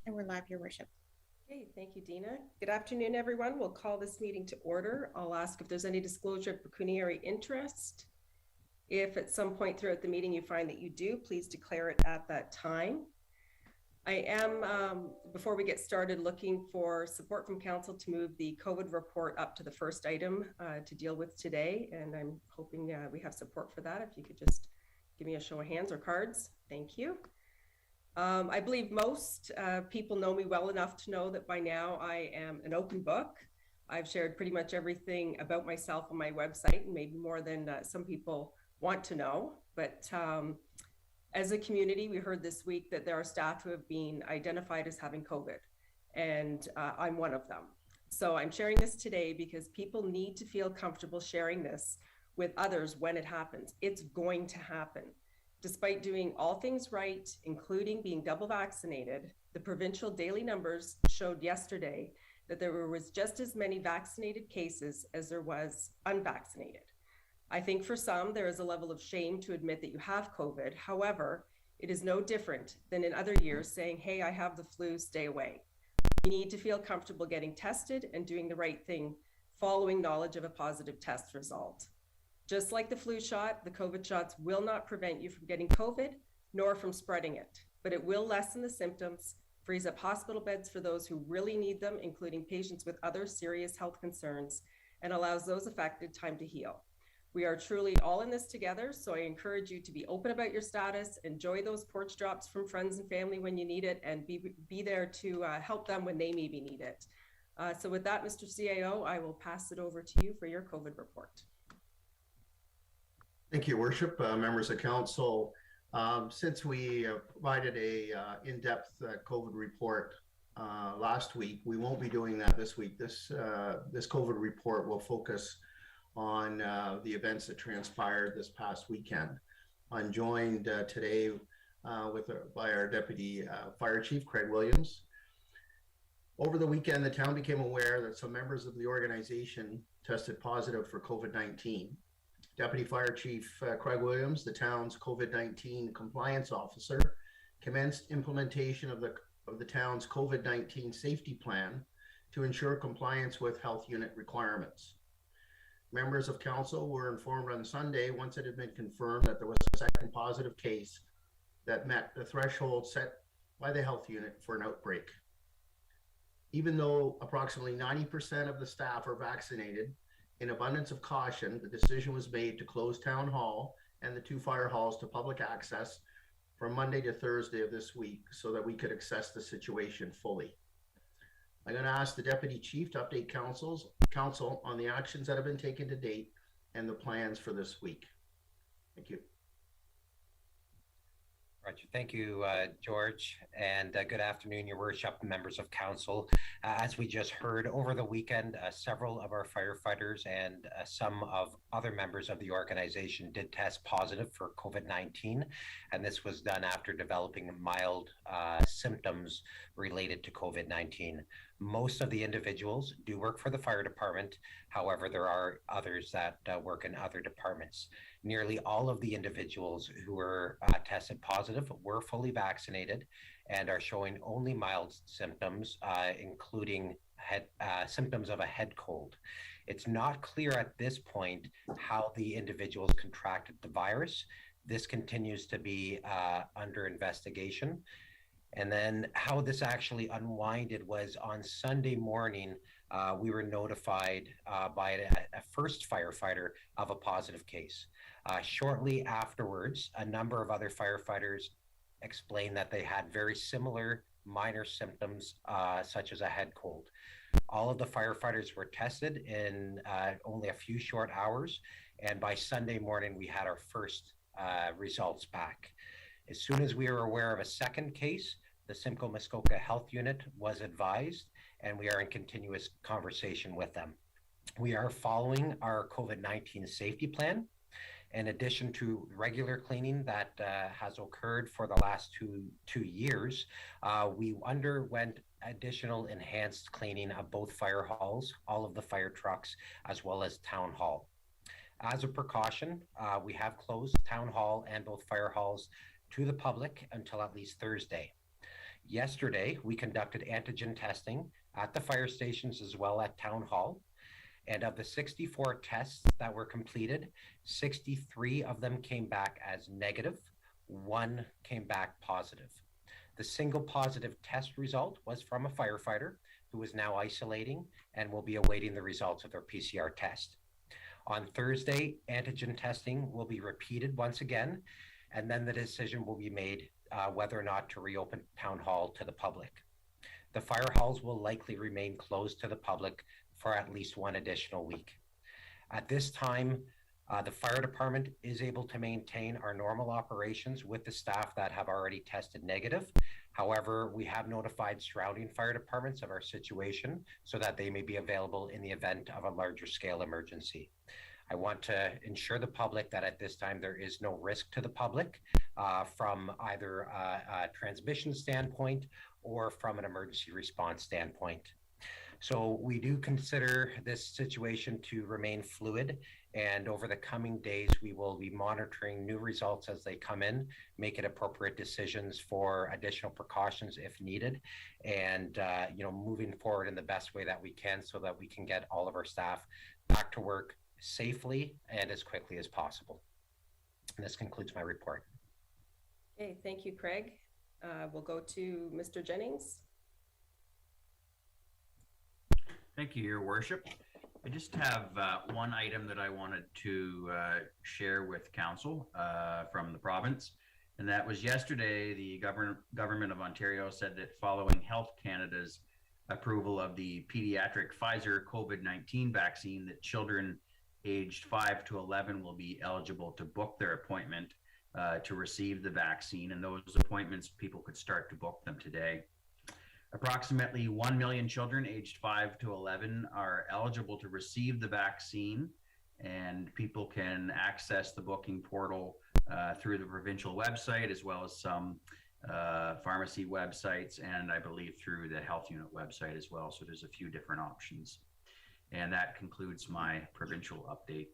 And we're live, Your Worship. Okay, thank you, Dina. Good afternoon, everyone. We'll call this meeting to order. I'll ask if there's any disclosure of pecuniary interest. If at some point throughout the meeting you find that you do, please declare it at that time. I am, before we get started, looking for support from council to move the COVID report up to the first item to deal with today. And I'm hoping we have support for that. If you could just give me a show of hands or cards. Thank you. I believe most people know me well enough to know that by now I am an open book. I've shared pretty much everything about myself on my website, and maybe more than some people want to know. But as a community, we heard this week that there are staff who have been identified as having COVID, and I'm one of them. So I'm sharing this today because people need to feel comfortable sharing this with others when it happens. It's going to happen. Despite doing all things right, including being double vaccinated, the provincial daily numbers showed yesterday that there was just as many vaccinated cases as there was unvaccinated. I think for some, there is a level of shame to admit that you have COVID. However, it is no different than in other years saying, hey, I have the flu, stay away. You need to feel comfortable getting tested and doing the right thing following knowledge of a positive test result. Just like the flu shot, the COVID shots will not prevent you from getting COVID, nor from spreading it, but it will lessen the symptoms, frees up hospital beds for those who really need them, including patients with other serious health concerns, and allows those affected time to heal. We are truly all in this together, so I encourage you to be open about your status, enjoy those porch drops from friends and family when you need it, and be there to help them when they maybe need it. So with that, Mr. CAO, I will pass it over to you for your COVID report. Thank you, Worship, members of council. Since we provided a in-depth COVID report last week, we won't be doing that this week. This COVID report will focus on the events that transpired this past weekend. I'm joined today by our Deputy Fire Chief, Craig Williams. Over the weekend, the town became aware that some members of the organization tested positive for COVID-19. Deputy Fire Chief Craig Williams, the town's COVID-19 compliance officer, commenced implementation of the town's COVID-19 safety plan to ensure compliance with health unit requirements. Members of council were informed on Sunday, once it had been confirmed that there was a second positive case that met the threshold set by the health unit for an outbreak. Even though approximately 90% of the staff are vaccinated, in abundance of caution, the decision was made to close Town Hall and the two fire halls to public access from Monday to Thursday of this week so that we could assess the situation fully. I'm going to ask the Deputy Chief to update council on the actions that have been taken to date and the plans for this week. Thank you. Roger. Thank you, George, and good afternoon, Your Worship, members of council. As we just heard, over the weekend, several of our firefighters and some of other members of the organization did test positive for COVID-19, and this was done after developing mild symptoms related to COVID-19. Most of the individuals do work for the fire department. However, there are others that work in other departments. Nearly all of the individuals who were tested positive were fully vaccinated and are showing only mild symptoms, including symptoms of a head cold. It's not clear at this point how the individuals contracted the virus. This continues to be under investigation. And then how this actually unwinded was on Sunday morning, we were notified by a first firefighter of a positive case. Shortly afterwards, a number of other firefighters explained that they had very similar minor symptoms, such as a head cold. All of the firefighters were tested in only a few short hours, and by Sunday morning, we had our first results back. As soon as we were aware of a second case, the Simcoe Muskoka Health Unit was advised, and we are in continuous conversation with them. We are following our COVID-19 safety plan. In addition to regular cleaning that has occurred for the last two years, we underwent additional enhanced cleaning of both fire halls, all of the fire trucks, as well as Town Hall. As a precaution, we have closed Town Hall and both fire halls to the public until at least Thursday. Yesterday, we conducted antigen testing at the fire stations as well at Town Hall. And of the 64 tests that were completed, 63 of them came back as negative. 1 came back positive. The single positive test result was from a firefighter who is now isolating and will be awaiting the results of their PCR test. On Thursday, antigen testing will be repeated once again, and then the decision will be made whether or not to reopen Town Hall to the public. The fire halls will likely remain closed to the public for at least 1 additional week. At this time, the fire department is able to maintain our normal operations with the staff that have already tested negative. However, we have notified surrounding fire departments of our situation so that they may be available in the event of a larger scale emergency. I want to ensure the public that at this time there is no risk to the public from either a transmission standpoint or from an emergency response standpoint. So we do consider this situation to remain fluid, and over the coming days, we will be monitoring new results as they come in, making appropriate decisions for additional precautions if needed, and moving forward in the best way that we can so that we can get all of our staff back to work safely and as quickly as possible. And this concludes my report. Okay, thank you, Craig. We'll go to Mr. Jennings. Thank you, Your Worship. I just have one item that I wanted to share with Council from the province, and that was yesterday the Government of Ontario said that following Health Canada's approval of the pediatric Pfizer COVID-19 vaccine, that children aged 5 to 11 will be eligible to book their appointment to receive the vaccine, and those appointments, people could start to book them today. Approximately 1 million children aged 5 to 11 are eligible to receive the vaccine, and people can access the booking portal through the provincial website, as well as some pharmacy websites, and I believe through the health unit website as well. So there's a few different options. And that concludes my provincial update.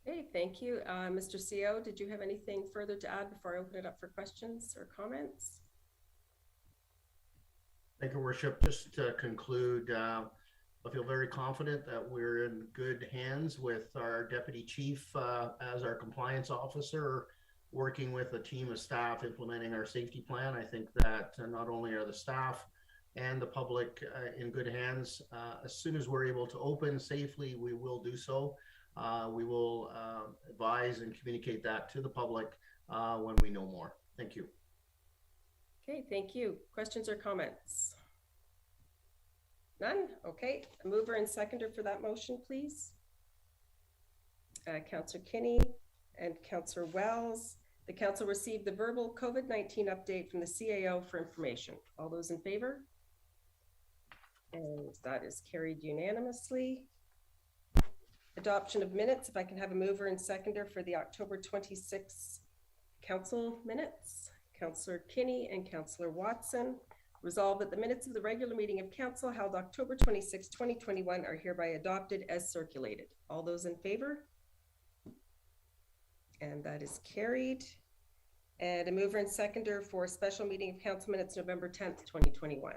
Okay, thank you. Mr. CO, did you have anything further to add before I open it up for questions or comments? Thank you, Worship. Just to conclude, I feel very confident that we're in good hands with our Deputy Chief as our compliance officer, working with a team of staff implementing our safety plan. I think that not only are the staff and the public in good hands, as soon as we're able to open safely, we will do so. We will advise and communicate that to the public when we know more. Thank you. Okay, thank you. Questions or comments? None? Okay, a mover and seconder for that motion, please. Councillor Kinney and Councillor Wells. The council received the verbal COVID-19 update from the CAO for information. All those in favor? And that is carried unanimously. Adoption of minutes, if I can have a mover and seconder for the October 26th council minutes. Councillor Kinney and Councillor Watson. Resolve that the minutes of the regular meeting of council held October 26, 2021 are hereby adopted as circulated. All those in favor? And that is carried. And a mover and seconder for special meeting of council minutes November 10th, 2021.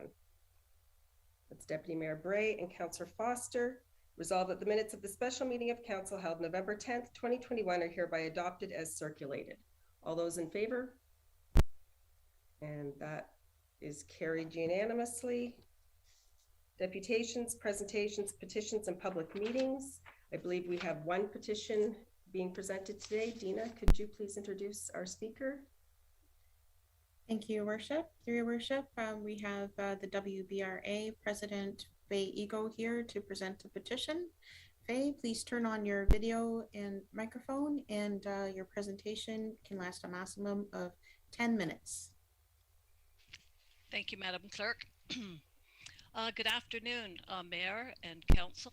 That's Deputy Mayor Bray and Councillor Foster. Resolve that the minutes of the special meeting of council held November 10th, 2021 are hereby adopted as circulated. All those in favor? And that is carried unanimously. Deputations, presentations, petitions, and public meetings. I believe we have one petition being presented today. Dina, could you please introduce our speaker? Thank you, Your Worship. Through Your Worship, we have the WBRA President Faye Ego here to present a petition. Faye, please turn on your video and microphone, and your presentation can last a maximum of 10 minutes. Thank you, Madam Clerk. Good afternoon, Mayor and Council.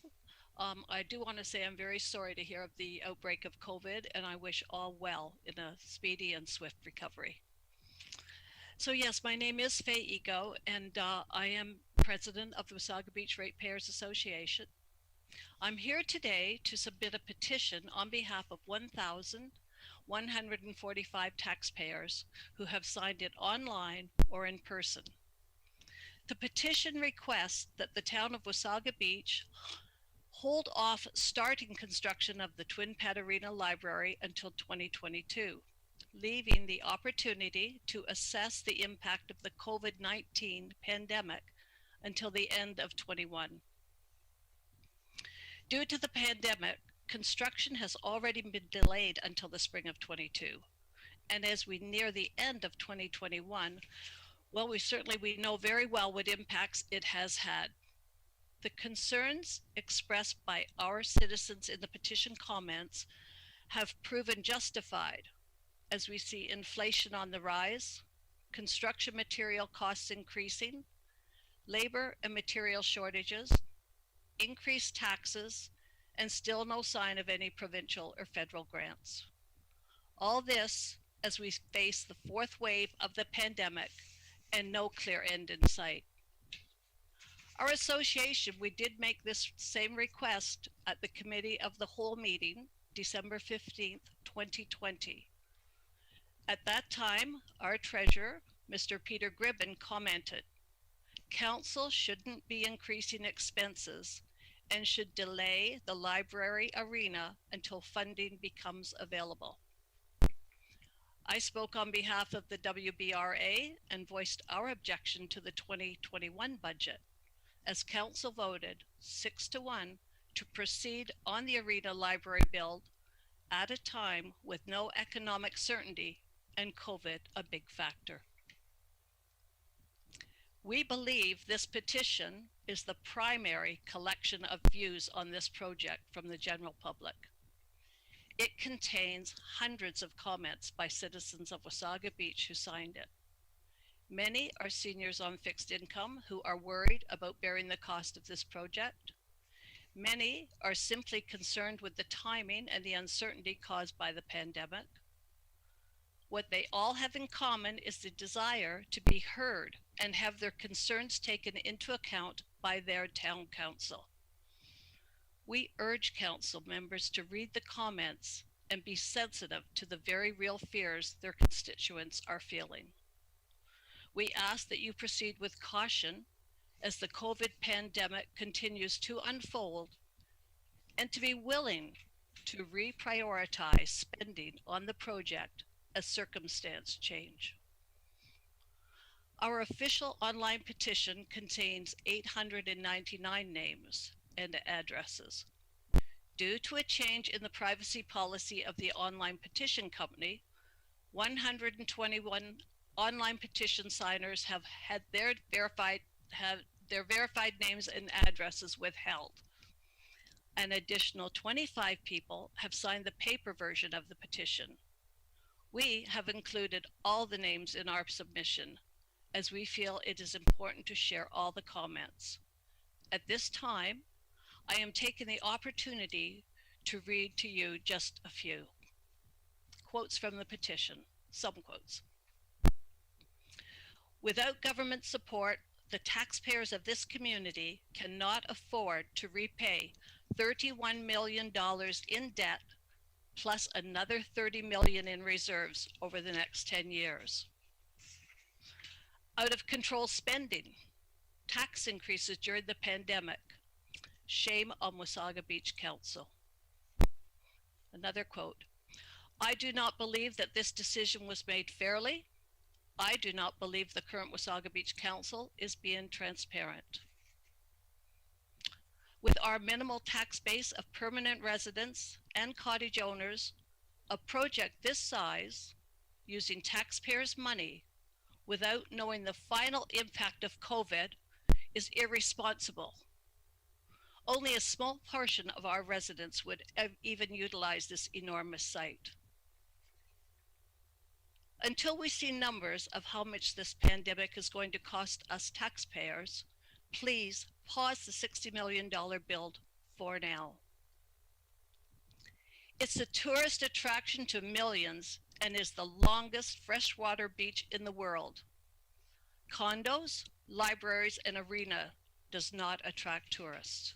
I do want to say I'm very sorry to hear of the outbreak of COVID, and I wish all well in a speedy and swift recovery. So yes, my name is Faye Ego, and I am president of the Wasaga Beach Ratepayers Association. I'm here today to submit a petition on behalf of 1,100 145 taxpayers who have signed it online or in person. The petition requests that the town of Wasaga Beach hold off starting construction of the Twin Pet Arena Library until 2022, leaving the opportunity to assess the impact of the COVID-19 pandemic until the end of 21. Due to the pandemic, construction has already been delayed until the spring of 22. And as we near the end of 2021, well, we know very well what impacts it has had. The concerns expressed by our citizens in the petition comments have proven justified, as we see inflation on the rise, construction material costs increasing, labor and material shortages, increased taxes, and still no sign of any provincial or federal grants. All this as we face the fourth wave of the pandemic and no clear end in sight. Our association, we did make this same request at the Committee of the Whole meeting, December 15th, 2020. At that time, our treasurer, Mr. Peter Gribben, commented, "Council shouldn't be increasing expenses and should delay the library arena until funding becomes available." I spoke on behalf of the WBRA and voiced our objection to the 2021 budget, as council voted 6-1 to proceed on the arena library build at a time with no economic certainty and COVID a big factor. We believe this petition is the primary collection of views on this project from the general public. It contains hundreds of comments by citizens of Wasaga Beach who signed it. Many are seniors on fixed income who are worried about bearing the cost of this project. Many are simply concerned with the timing and the uncertainty caused by the pandemic. What they all have in common is the desire to be heard and have their concerns taken into account by their town council. We urge council members to read the comments and be sensitive to the very real fears their constituents are feeling. We ask that you proceed with caution as the COVID pandemic continues to unfold, and to be willing to reprioritize spending on the project as circumstances change. Our official online petition contains 899 names and addresses. Due to a change in the privacy policy of the online petition company, 121 online petition signers have had their verified names and addresses withheld. An additional 25 people have signed the paper version of the petition. We have included all the names in our submission, as we feel it is important to share all the comments. At this time, I am taking the opportunity to read to you just a few quotes from the petition, some quotes. "Without government support, the taxpayers of this community cannot afford to repay $31 million in debt, plus another $30 million in reserves over the next 10 years. Out of control spending, tax increases during the pandemic. Shame on Wasaga Beach Council." Another quote, "I do not believe that this decision was made fairly. I do not believe the current Wasaga Beach Council is being transparent. With our minimal tax base of permanent residents and cottage owners, a project this size, using taxpayers' money without knowing the final impact of COVID, is irresponsible. Only a small portion of our residents would even utilize this enormous site. Until we see numbers of how much this pandemic is going to cost us taxpayers, please pause the $60 million build for now. It's a tourist attraction to millions and is the longest freshwater beach in the world. Condos, libraries, and arena does not attract tourists."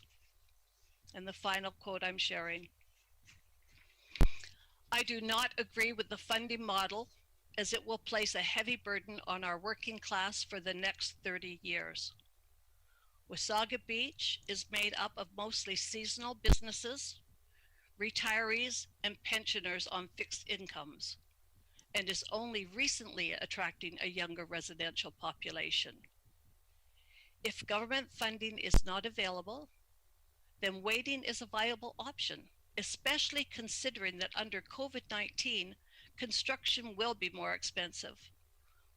And the final quote I'm sharing, I do not agree with the funding model, as it will place a heavy burden on our working class for the next 30 years. Wasaga Beach is made up of mostly seasonal businesses, retirees, and pensioners on fixed incomes, and is only recently attracting a younger residential population. If government funding is not available, then waiting is a viable option, especially considering that under COVID-19, construction will be more expensive.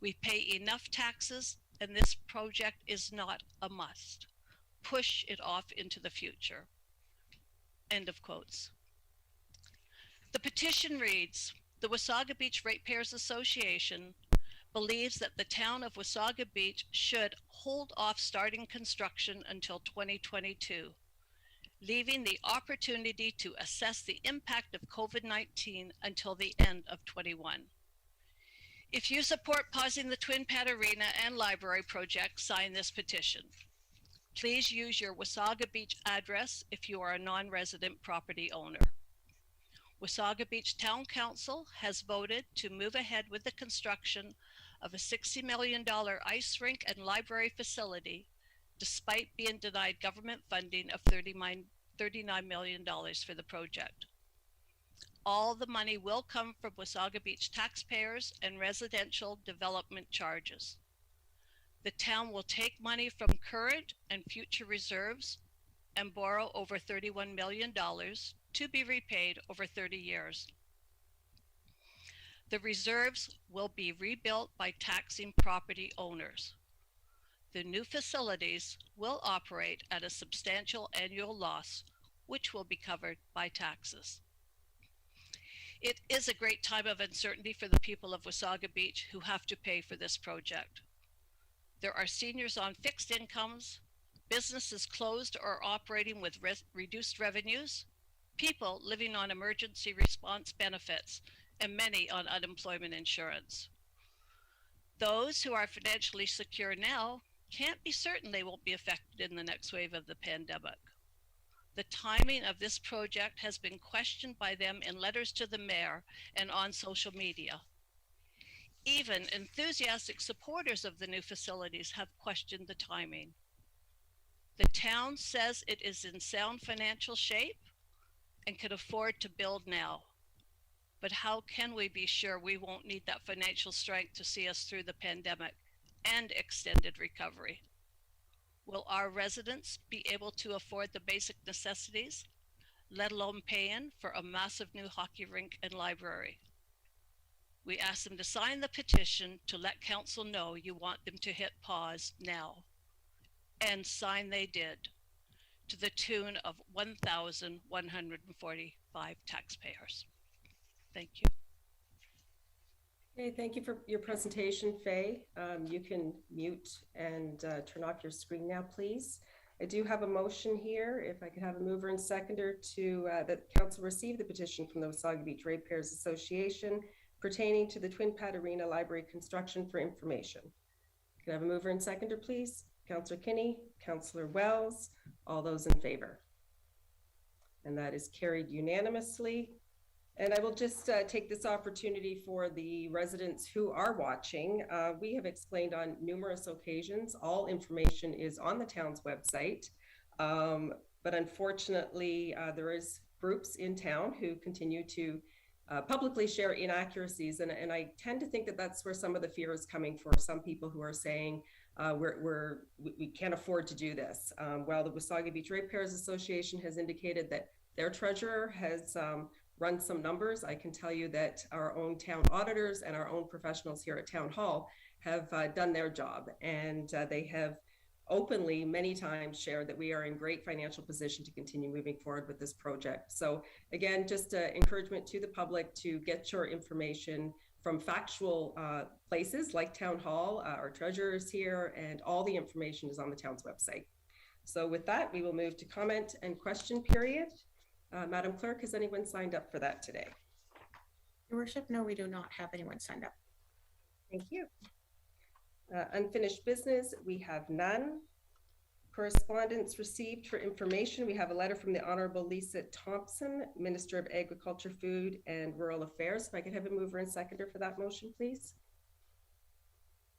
We pay enough taxes, and this project is not a must. Push it off into the future. End of quotes. The petition reads, the Wasaga Beach Ratepayers Association believes that the town of Wasaga Beach should hold off starting construction until 2022, leaving the opportunity to assess the impact of COVID-19 until the end of 21. If you support pausing the Twin Pad Arena and Library project, sign this petition. Please use your Wasaga Beach address if you are a non-resident property owner. Wasaga Beach Town Council has voted to move ahead with the construction of a $60 million ice rink and library facility, despite being denied government funding of $39 million for the project. All the money will come from Wasaga Beach taxpayers and residential development charges. The town will take money from current and future reserves and borrow over $31 million to be repaid over 30 years. The reserves will be rebuilt by taxing property owners. The new facilities will operate at a substantial annual loss, which will be covered by taxes. It is a great time of uncertainty for the people of Wasaga Beach who have to pay for this project. There are seniors on fixed incomes, businesses closed or operating with reduced revenues, people living on emergency response benefits, and many on unemployment insurance. Those who are financially secure now can't be certain they won't be affected in the next wave of the pandemic. The timing of this project has been questioned by them in letters to the mayor and on social media. Even enthusiastic supporters of the new facilities have questioned the timing. The town says it is in sound financial shape and can afford to build now. But how can we be sure we won't need that financial strength to see us through the pandemic and extended recovery? Will our residents be able to afford the basic necessities, let alone paying for a massive new hockey rink and library? We asked them to sign the petition to let council know you want them to hit pause now. And sign they did, to the tune of 1,145 taxpayers. Thank you. Okay, thank you for your presentation, Faye. You can mute and turn off your screen now, please. I do have a motion here. If I could have a mover and seconder to that council receive the petition from the Wasaga Beach Ratepayers Association pertaining to the Twin Pad Arena Library construction for information. Can I have a mover and seconder, please? Councillor Kinney, Councillor Wells, all those in favor. And that is carried unanimously. And I will just take this opportunity for the residents who are watching. We have explained on numerous occasions, all information is on the town's website. But unfortunately, there is groups in town who continue to publicly share inaccuracies. And I tend to think that that's where some of the fear is coming for some people who are saying, we can't afford to do this. While the Wasaga Beach Ratepayers Association has indicated that their treasurer has run some numbers, I can tell you that our own town auditors and our own professionals here at Town Hall have done their job, and they have openly many times shared that we are in great financial position to continue moving forward with this project. So again, just encouragement to the public to get your information from factual places like Town Hall. Our treasurer is here, and all the information is on the town's website. So with that, we will move to comment and question period. Madam Clerk, has anyone signed up for that today? Your Worship, no, we do not have anyone signed up. Thank you. Unfinished business, we have none. Correspondence received for information. We have a letter from the Honorable Lisa Thompson, Minister of Agriculture, Food and Rural Affairs. If I could have a mover and seconder for that motion, please.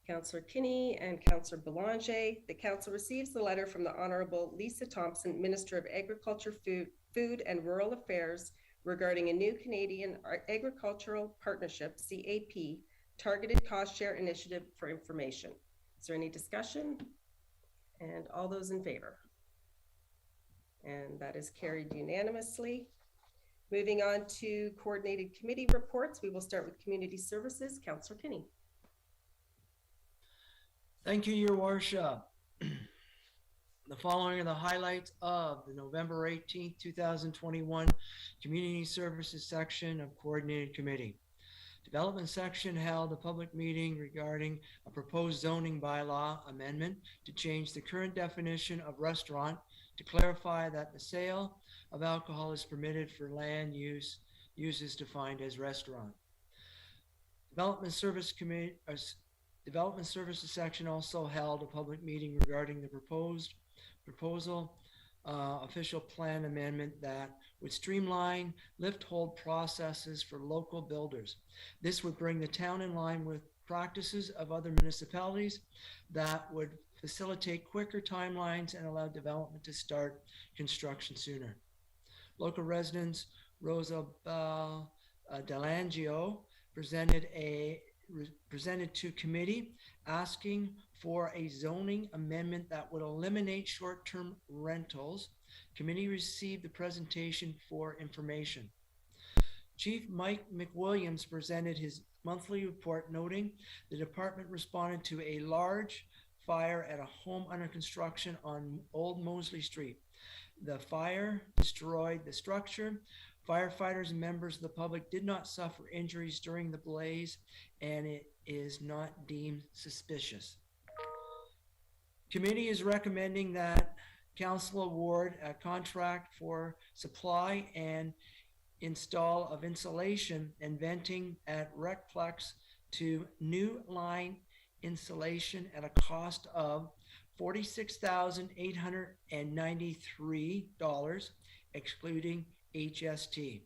Councillor Kinney and Councillor Belanger. The council receives the letter from the Honorable Lisa Thompson, Minister of Agriculture, Food and Rural Affairs regarding a new Canadian Agricultural Partnership, CAP, Targeted Cost Share Initiative for information. Is there any discussion? And all those in favor? And that is carried unanimously. Moving on to coordinated committee reports, we will start with Community Services. Councillor Kinney. Thank you, Your Worship. The following are the highlights of the November 18th, 2021 Community Services section of Coordinated Committee. Development section held a public meeting regarding a proposed zoning bylaw amendment to change the current definition of restaurant to clarify that the sale of alcohol is permitted for land uses defined as restaurant. Development Services section also held a public meeting regarding the proposal official plan amendment that would streamline lift hold processes for local builders. This would bring the town in line with practices of other municipalities that would facilitate quicker timelines and allow development to start construction sooner. Local residents Rosa Delangio presented to committee asking for a zoning amendment that would eliminate short-term rentals. Committee received the presentation for information. Chief Mike McWilliams presented his monthly report noting the department responded to a large fire at a home under construction on Old Mosley Street. The fire destroyed the structure. Firefighters and members of the public did not suffer injuries during the blaze, and it is not deemed suspicious. Committee is recommending that Council award a contract for supply and install of insulation and venting at Recplex to New Line Insulation at a cost of $46,893, excluding HST.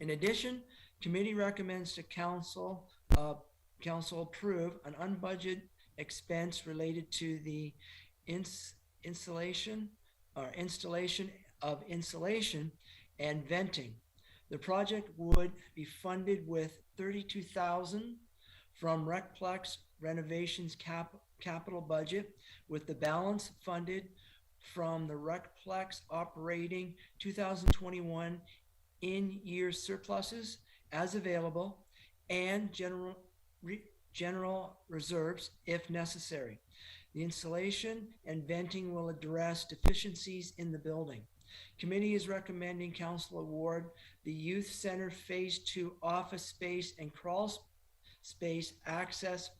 In addition, committee recommends to council approve an unbudgeted expense related to the installation of insulation and venting. The project would be funded with $32,000 from Recplex renovations capital budget, with the balance funded from the Recplex operating 2021 in-year surpluses as available and general reserves if necessary. The installation and venting will address deficiencies in the building. Committee is recommending council award the Youth Center Phase 2 office space and crawl space access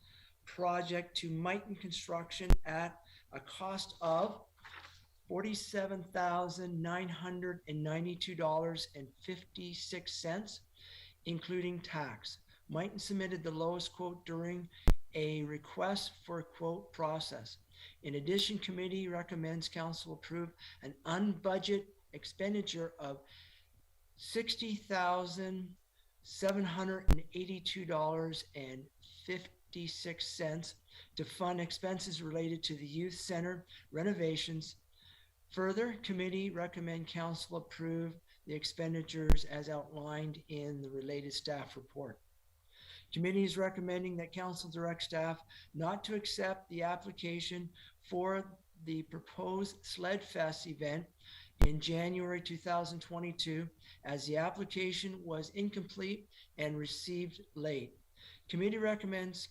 project to Mighton Construction at a cost of $47,992.56, including tax. Mighton submitted the lowest quote during a request for a quote process. In addition, committee recommends council approve an unbudgeted expenditure of $60,782.56 to fund expenses related to the youth center renovations. Further, committee recommend council approve the expenditures as outlined in the related staff report. Committee is recommending that council direct staff not to accept the application for the proposed Sled Fest event in January 2022, as the application was incomplete and received late. Committee recommends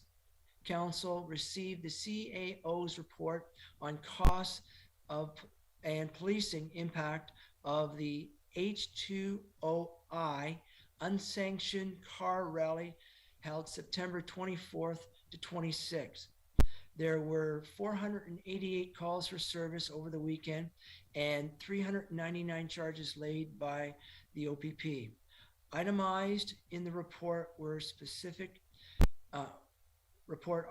council receive the CAO's report on costs of and policing impact of the H2OI unsanctioned car rally held September 24th to 26th. There were 488 calls for service over the weekend and 399 charges laid by the OPP. Itemized in the report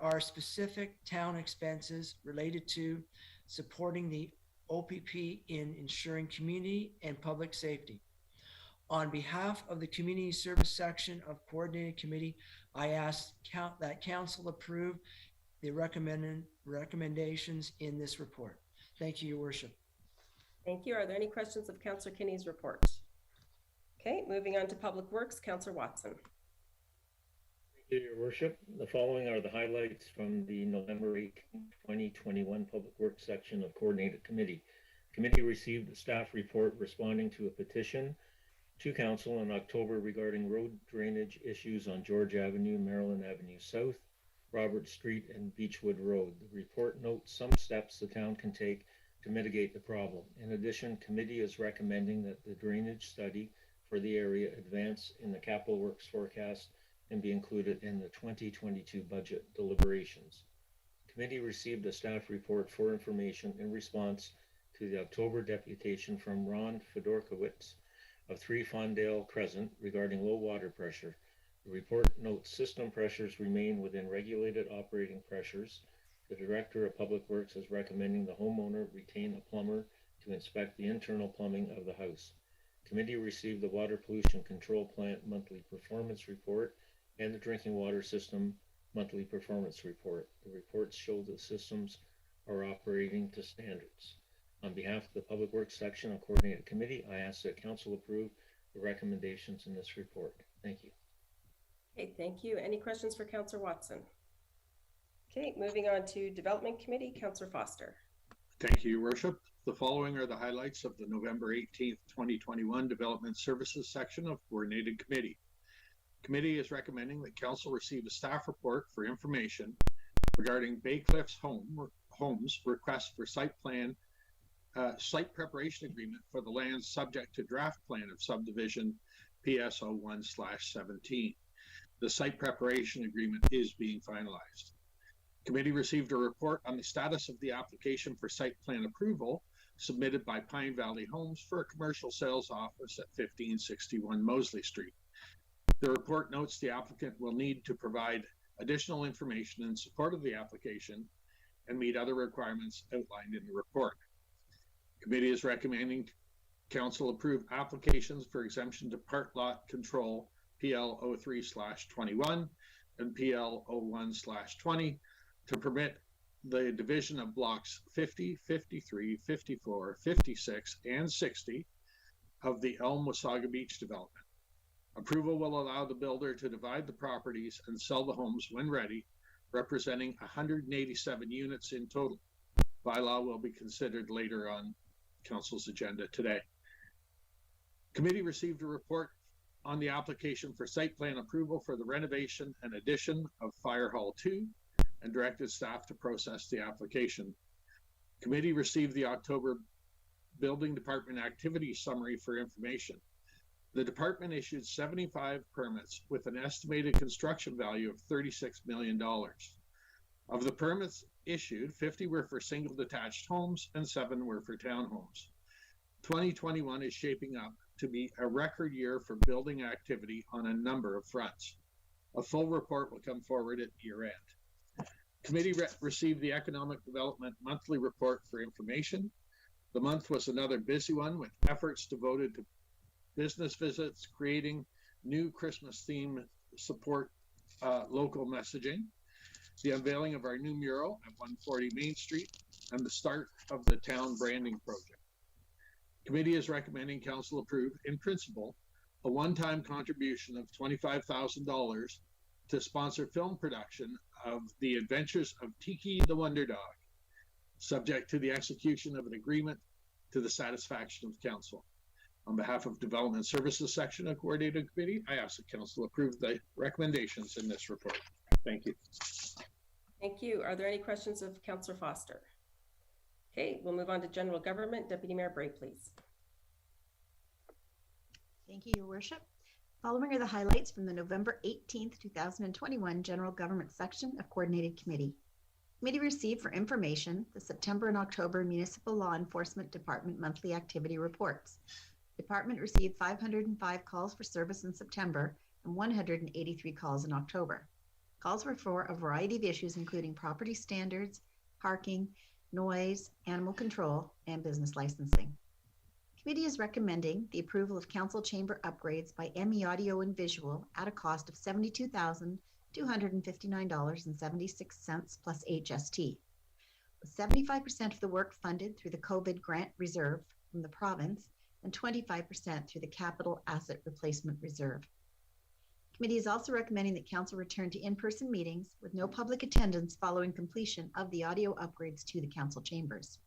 are specific town expenses related to supporting the OPP in ensuring community and public safety. On behalf of the Community Service Section of Coordinated Committee, I ask that Council approve the recommendations in this report. Thank you, Your Worship. Thank you. Are there any questions of Councillor Kinney's report? Okay, moving on to Public Works, Councillor Watson. Thank you, Your Worship. The following are the highlights from the November 18, 2021 Public Works section of Coordinated Committee. Committee received a staff report responding to a petition to Council in October regarding road drainage issues on George Avenue, Maryland Avenue South, Robert Street, and Beechwood Road. The report notes some steps the town can take to mitigate the problem. In addition, committee is recommending that the drainage study for the area advance in the capital works forecast and be included in the 2022 budget deliberations. Committee received a staff report for information in response to the October deputation from Ron Fedorkowitz of 3 Fondale Crescent regarding low water pressure. The report notes system pressures remain within regulated operating pressures. The Director of Public Works is recommending the homeowner retain a plumber to inspect the internal plumbing of the house. Committee received the Water Pollution Control Plant monthly performance report and the Drinking Water System monthly performance report. The reports show the systems are operating to standards. On behalf of the Public Works section of Coordinated Committee, I ask that Council approve the recommendations in this report. Thank you. Okay, thank you. Any questions for Councillor Watson? Okay, moving on to Development Committee, Councillor Foster. Thank you, Your Worship. The following are the highlights of the November 18th, 2021 Development Services section of Coordinated Committee. Committee is recommending that Council receive a staff report for information regarding Bay Cliffs Homes request for site preparation agreement for the land subject to draft plan of subdivision PS01/17. The site preparation agreement is being finalized. Committee received a report on the status of the application for site plan approval submitted by Pine Valley Homes for a commercial sales office at 1561 Mosley Street. The report notes the applicant will need to provide additional information in support of the application and meet other requirements outlined in the report. Committee is recommending Council approve applications for exemption to part lot control PL03/21 and PL01/20 to permit the division of blocks 50, 53, 54, 56, and 60 of the Elm Wasaga Beach development. Approval will allow the builder to divide the properties and sell the homes when ready, representing 187 units in total. Bylaw will be considered later on Council's agenda today. Committee received a report on the application for site plan approval for the renovation and addition of Fire Hall 2 and directed staff to process the application. Committee received the October Building Department activity summary for information. The department issued 75 permits with an estimated construction value of $36 million. Of the permits issued, 50 were for single detached homes and 7 were for townhomes. 2021 is shaping up to be a record year for building activity on a number of fronts. A full report will come forward at year-end. Committee received the Economic Development Monthly Report for information. The month was another busy one with efforts devoted to business visits, creating new Christmas theme support local messaging, the unveiling of our new mural at 140 Main Street, and the start of the town branding project. Committee is recommending Council approve, in principle, a one-time contribution of $25,000 to sponsor film production of The Adventures of Tiki the Wonder Dog, subject to the execution of an agreement to the satisfaction of Council. On behalf of Development Services section of Coordinated Committee, I ask that Council approve the recommendations in this report. Thank you. Thank you. Are there any questions of Councillor Foster? Okay, we'll move on to General Government. Deputy Mayor Bray, please. Thank you, Your Worship. Following are the highlights from the November 18th, 2021 General Government section of Coordinated Committee. Committee received for information the September and October Municipal Law Enforcement Department monthly activity reports. Department received 505 calls for service in September and 183 calls in October. Calls were for a variety of issues, including property standards, parking, noise, animal control, and business licensing. Committee is recommending the approval of council chamber upgrades by ME Audio and Visual at a cost of $72,259.76 plus HST, with 75% of the work funded through the COVID grant reserve from the province and 25% through the Capital Asset Replacement Reserve. Committee is also recommending that council return to in-person meetings with no public attendance following completion of the audio upgrades to the council chambers.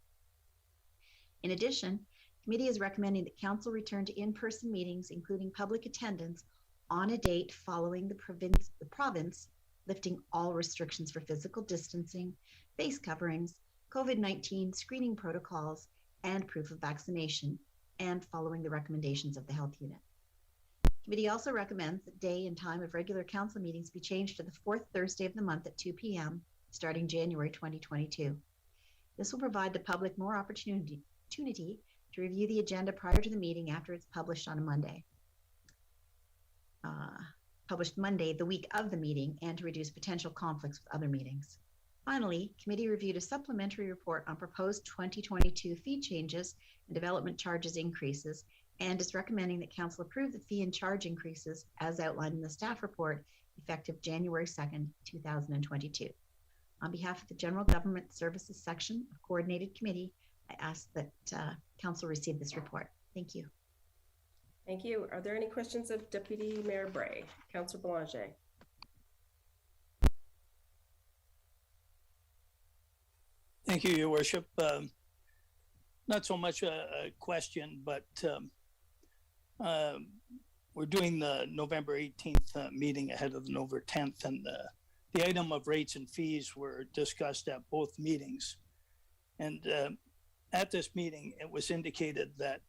In addition, committee is recommending that council return to in-person meetings, including public attendance, on a date following the province lifting all restrictions for physical distancing, face coverings, COVID-19 screening protocols, and proof of vaccination, and following the recommendations of the health unit. Committee also recommends that day and time of regular council meetings be changed to the fourth Thursday of the month at 2 p.m. starting January 2022. This will provide the public more opportunity to review the agenda prior to the meeting after it's published on a Monday. Published Monday, the week of the meeting, and to reduce potential conflicts with other meetings. Finally, committee reviewed a supplementary report on proposed 2022 fee changes and development charges increases, and is recommending that council approve the fee and charge increases as outlined in the staff report effective January 2nd, 2022. On behalf of the General Government Services section of Coordinated Committee, I ask that council receive this report. Thank you. Thank you. Are there any questions of Deputy Mayor Bray? Councillor Boulanger. Thank you, Your Worship. Not so much a question, but we're doing the November 18th meeting ahead of the November 10th, and the item of rates and fees were discussed at both meetings. And at this meeting, it was indicated that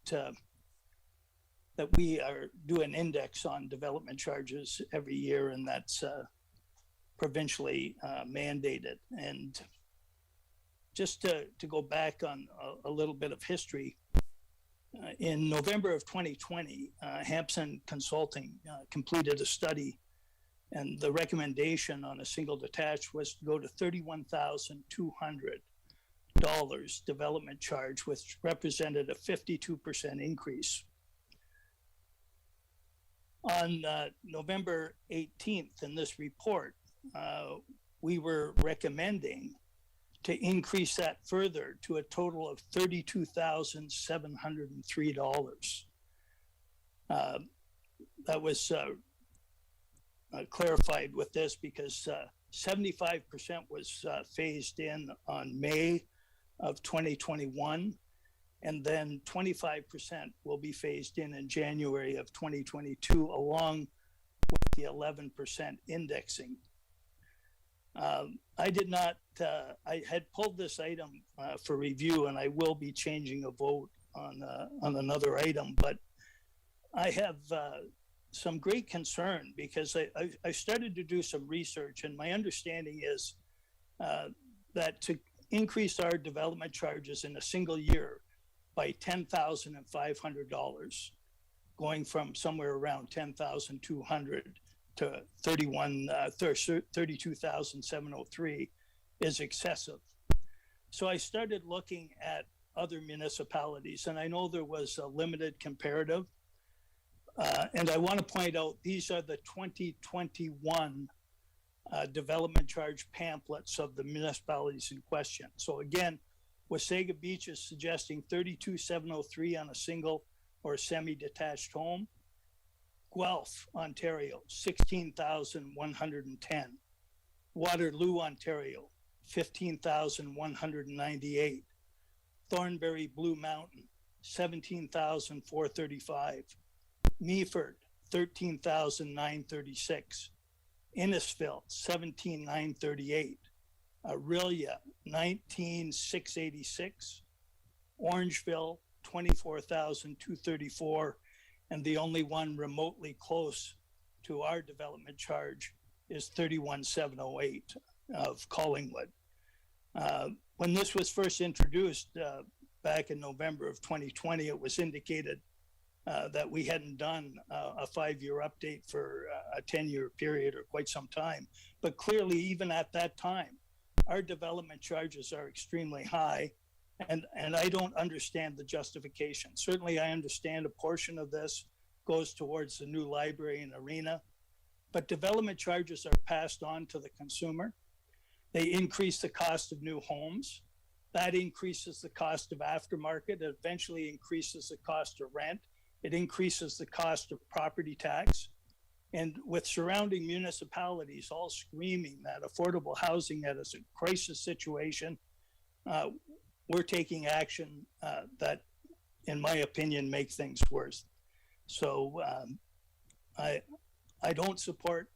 that we do an index on development charges every year, and that's provincially mandated. And just to go back on a little bit of history, in November of 2020, Hampson Consulting completed a study, and the recommendation on a single detached was to go to $31,200 development charge, which represented a 52% increase. On November 18th in this report, we were recommending to increase that further to a total of $32,703. That was clarified with this because 75% was phased in on May of 2021, and then 25% will be phased in January of 2022, along with the 11% indexing. I did not, I had pulled this item for review, and I will be changing a vote on another item, but I have some great concern because I started to do some research, and my understanding is that to increase our development charges in a single year by $10,500, going from somewhere around $10,200 to $32,703 is excessive. So I started looking at other municipalities, and I know there was a limited comparative. And I want to point out, these are the 2021 development charge pamphlets of the municipalities in question. So again, Wasaga Beach is suggesting $32,703 on a single or semi-detached home. Guelph, Ontario, $16,110. Waterloo, Ontario, $15,198. Thornbury Blue Mountain, $17,435. Meaford, $13,936. Innisfil, $17,938. Orillia, $19,686. Orangeville, $24,234. And the only one remotely close to our development charge is $31,708 of Collingwood. When this was first introduced back in November of 2020, it was indicated that we hadn't done a 5-year update for a 10-year period or quite some time. But clearly, even at that time, our development charges are extremely high, and I don't understand the justification. Certainly, I understand a portion of this goes towards the new library and arena, but development charges are passed on to the consumer. They increase the cost of new homes. That increases the cost of aftermarket. It eventually increases the cost of rent. It increases the cost of property tax. And with surrounding municipalities all screaming that affordable housing that is a crisis situation, we're taking action that, in my opinion, make things worse. So I don't support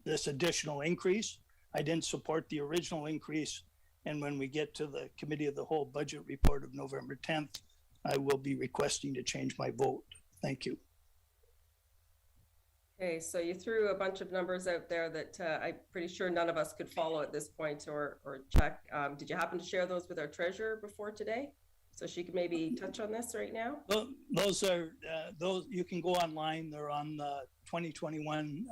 this additional increase. I didn't support the original increase. And when we get to the Committee of the Whole budget report of November 10th, I will be requesting to change my vote. Thank you. Okay, so you threw a bunch of numbers out there that I'm pretty sure none of us could follow at this point or check. Did you happen to share those with our treasurer before today? So she could maybe touch on this right now? Those are, those you can go online. They're on the 2021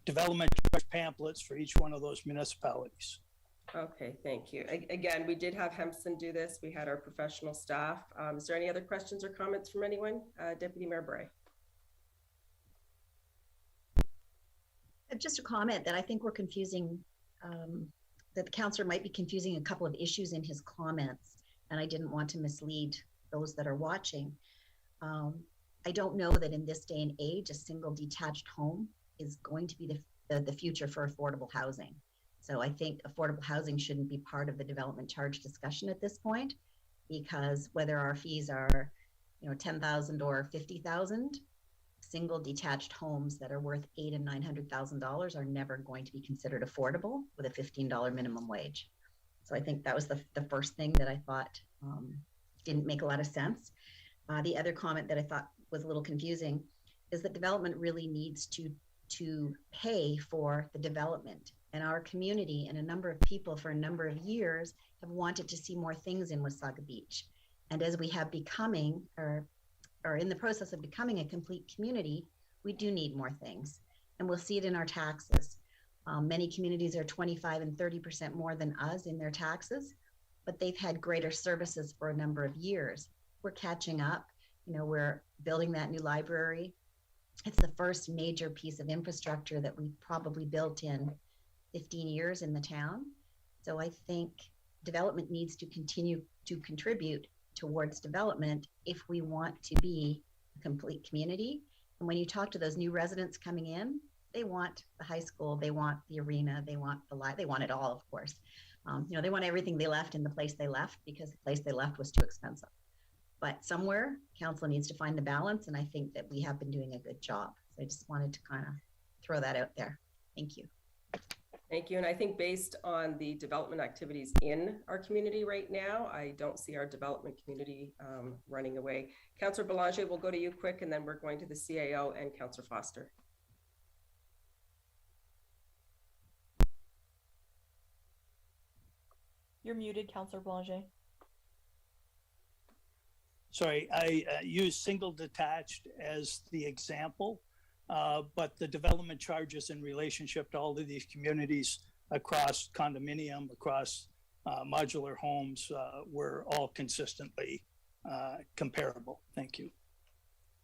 development charge pamphlets for each one of those municipalities. Okay, thank you. Again, we did have Hempson do this. We had our professional staff. Is there any other questions or comments from anyone? Deputy Mayor Bray. Just a comment that I think we're confusing, that the counselor might be confusing a couple of issues in his comments, and I didn't want to mislead those that are watching. I don't know that in this day and age, a single detached home is going to be the future for affordable housing. So I think affordable housing shouldn't be part of the development charge discussion at this point, because whether our fees are, $10,000 or $50,000, single detached homes that are worth $800,000 and $900,000 are never going to be considered affordable with a $15 minimum wage. So I think that was the first thing that I thought didn't make a lot of sense. The other comment that I thought was a little confusing is that development really needs to pay for the development. And our community and a number of people for a number of years have wanted to see more things in Wasaga Beach. And as we have becoming, or in the process of becoming a complete community, we do need more things. And we'll see it in our taxes. Many communities are 25 and 30% more than us in their taxes, but they've had greater services for a number of years. We're catching up. We're building that new library. It's the first major piece of infrastructure that we probably built in 15 years in the town. So I think development needs to continue to contribute towards development if we want to be a complete community. And when you talk to those new residents coming in, they want the high school, they want the arena, they want they want it all, of course. They want everything they left in the place they left because the place they left was too expensive. But somewhere, council needs to find the balance, and I think that we have been doing a good job. So I just wanted to kind of throw that out there. Thank you. Thank you. And I think based on the development activities in our community right now, I don't see our development community running away. Councillor Belanger, we'll go to you quick, and then we're going to the CAO and Councillor Foster. You're muted, Councillor Belanger. Sorry, I use single detached as the example, but the development charges in relationship to all of these communities across condominium, across modular homes, were all consistently comparable. Thank you.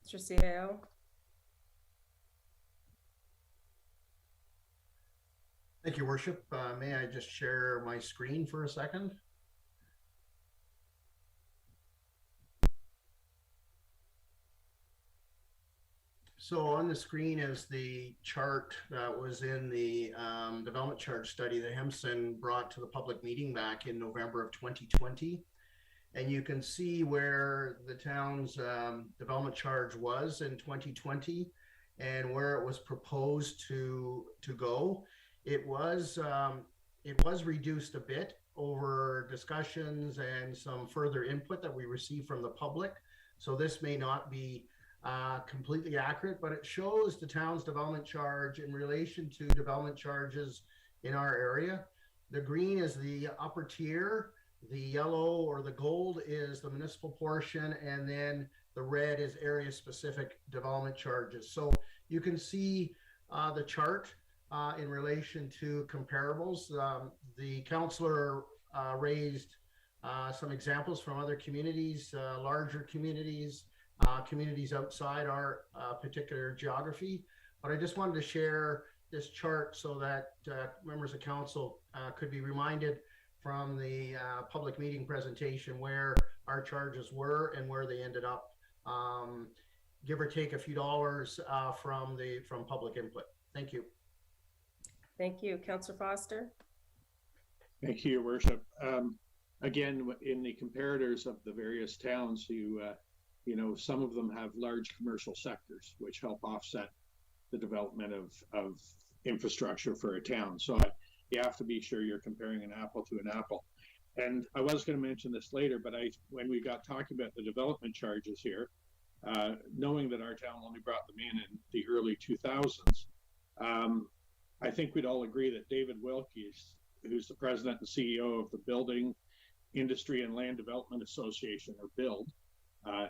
Mr. CAO. Thank you, Worship. May I just share my screen for a second? So on the screen is the chart that was in the development charge study that Hempson brought to the public meeting back in November of 2020. And you can see where the town's development charge was in 2020 and where it was proposed to go. It was reduced a bit over discussions and some further input that we received from the public. So this may not be completely accurate, but it shows the town's development charge in relation to development charges in our area. The green is the upper tier, the yellow or the gold is the municipal portion, and then the red is area specific development charges. So you can see the chart in relation to comparables. The councillor raised some examples from other communities, larger communities, communities outside our particular geography. But I just wanted to share this chart so that members of council could be reminded from the public meeting presentation where our charges were and where they ended up, give or take a few dollars from public input. Thank you. Thank you. Councillor Foster. Thank you, Your Worship. Again, in the comparators of the various towns, you know, some of them have large commercial sectors, which help offset the development of infrastructure for a town. So you have to be sure you're comparing an apple to an apple. And I was going to mention this later, but when we got talking about the development charges here, knowing that our town only brought them in the early 2000s, I think we'd all agree that David Wilkes, who's the president and CEO of the Building, Industry and Land Development Association, or BUILD,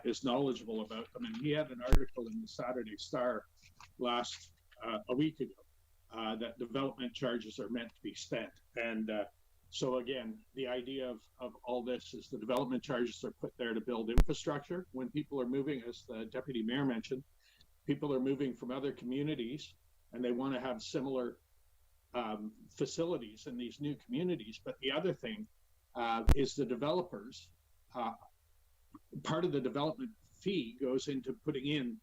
is knowledgeable about them. And he had an article in the Saturday Star a week ago that development charges are meant to be spent. And so again, the idea of all this is the development charges are put there to build infrastructure. When people are moving, as the Deputy Mayor mentioned, people are moving from other communities and they want to have similar facilities in these new communities. But the other thing is the developers, part of the development fee goes into putting in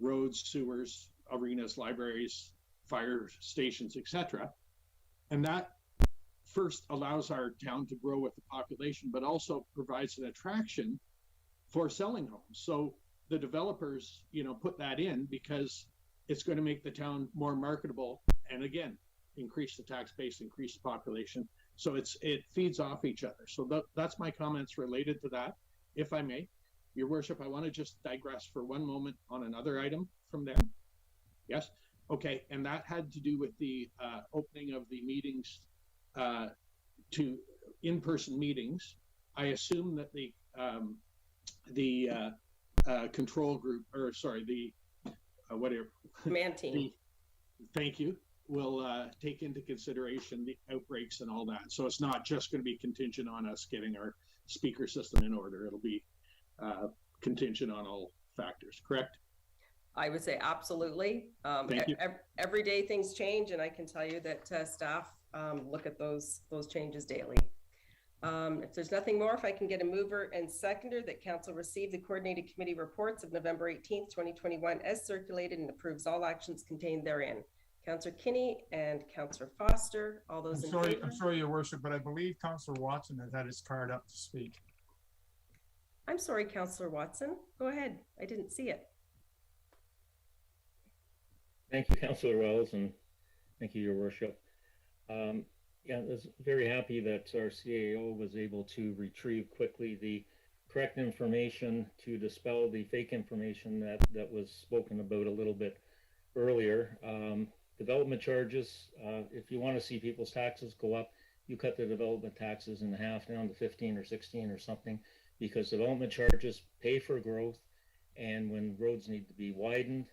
roads, sewers, arenas, libraries, fire stations, etc. And that first allows our town to grow with the population, but also provides an attraction for selling homes. So the developers, you know, put that in because it's going to make the town more marketable, and again, increase the tax base, increase the population. So it feeds off each other. So that's my comments related to that. If I may, Your Worship, I want to just digress for one moment on another item from there. Yes? Okay, and that had to do with the opening of the meetings to in-person meetings. I assume that the control group, or sorry, the whatever. Command team. Thank you. Will take into consideration the outbreaks and all that. So it's not just going to be contingent on us getting our speaker system in order. It'll be contingent on all factors, correct? I would say absolutely. Thank you. Every day things change, and I can tell you that staff look at those changes daily. If there's nothing more, if I can get a mover and seconder that council receive the coordinated committee reports of November 18th, 2021 as circulated and approves all actions contained therein. Councillor Kinney and Councillor Foster, all those in favor? I'm sorry, Your Worship, but I believe Councillor Watson has had his card up to speak. I'm sorry, Councillor Watson. Go ahead. I didn't see it. Thank you, Councillor Wells, and thank you, Your Worship. Yeah, I was very happy that our CAO was able to retrieve quickly the correct information to dispel the fake information that was spoken about a little bit earlier. Development charges, if you want to see people's taxes go up, you cut the development taxes in half down to 15 or 16 or something, because development charges pay for growth, and when roads need to be widened,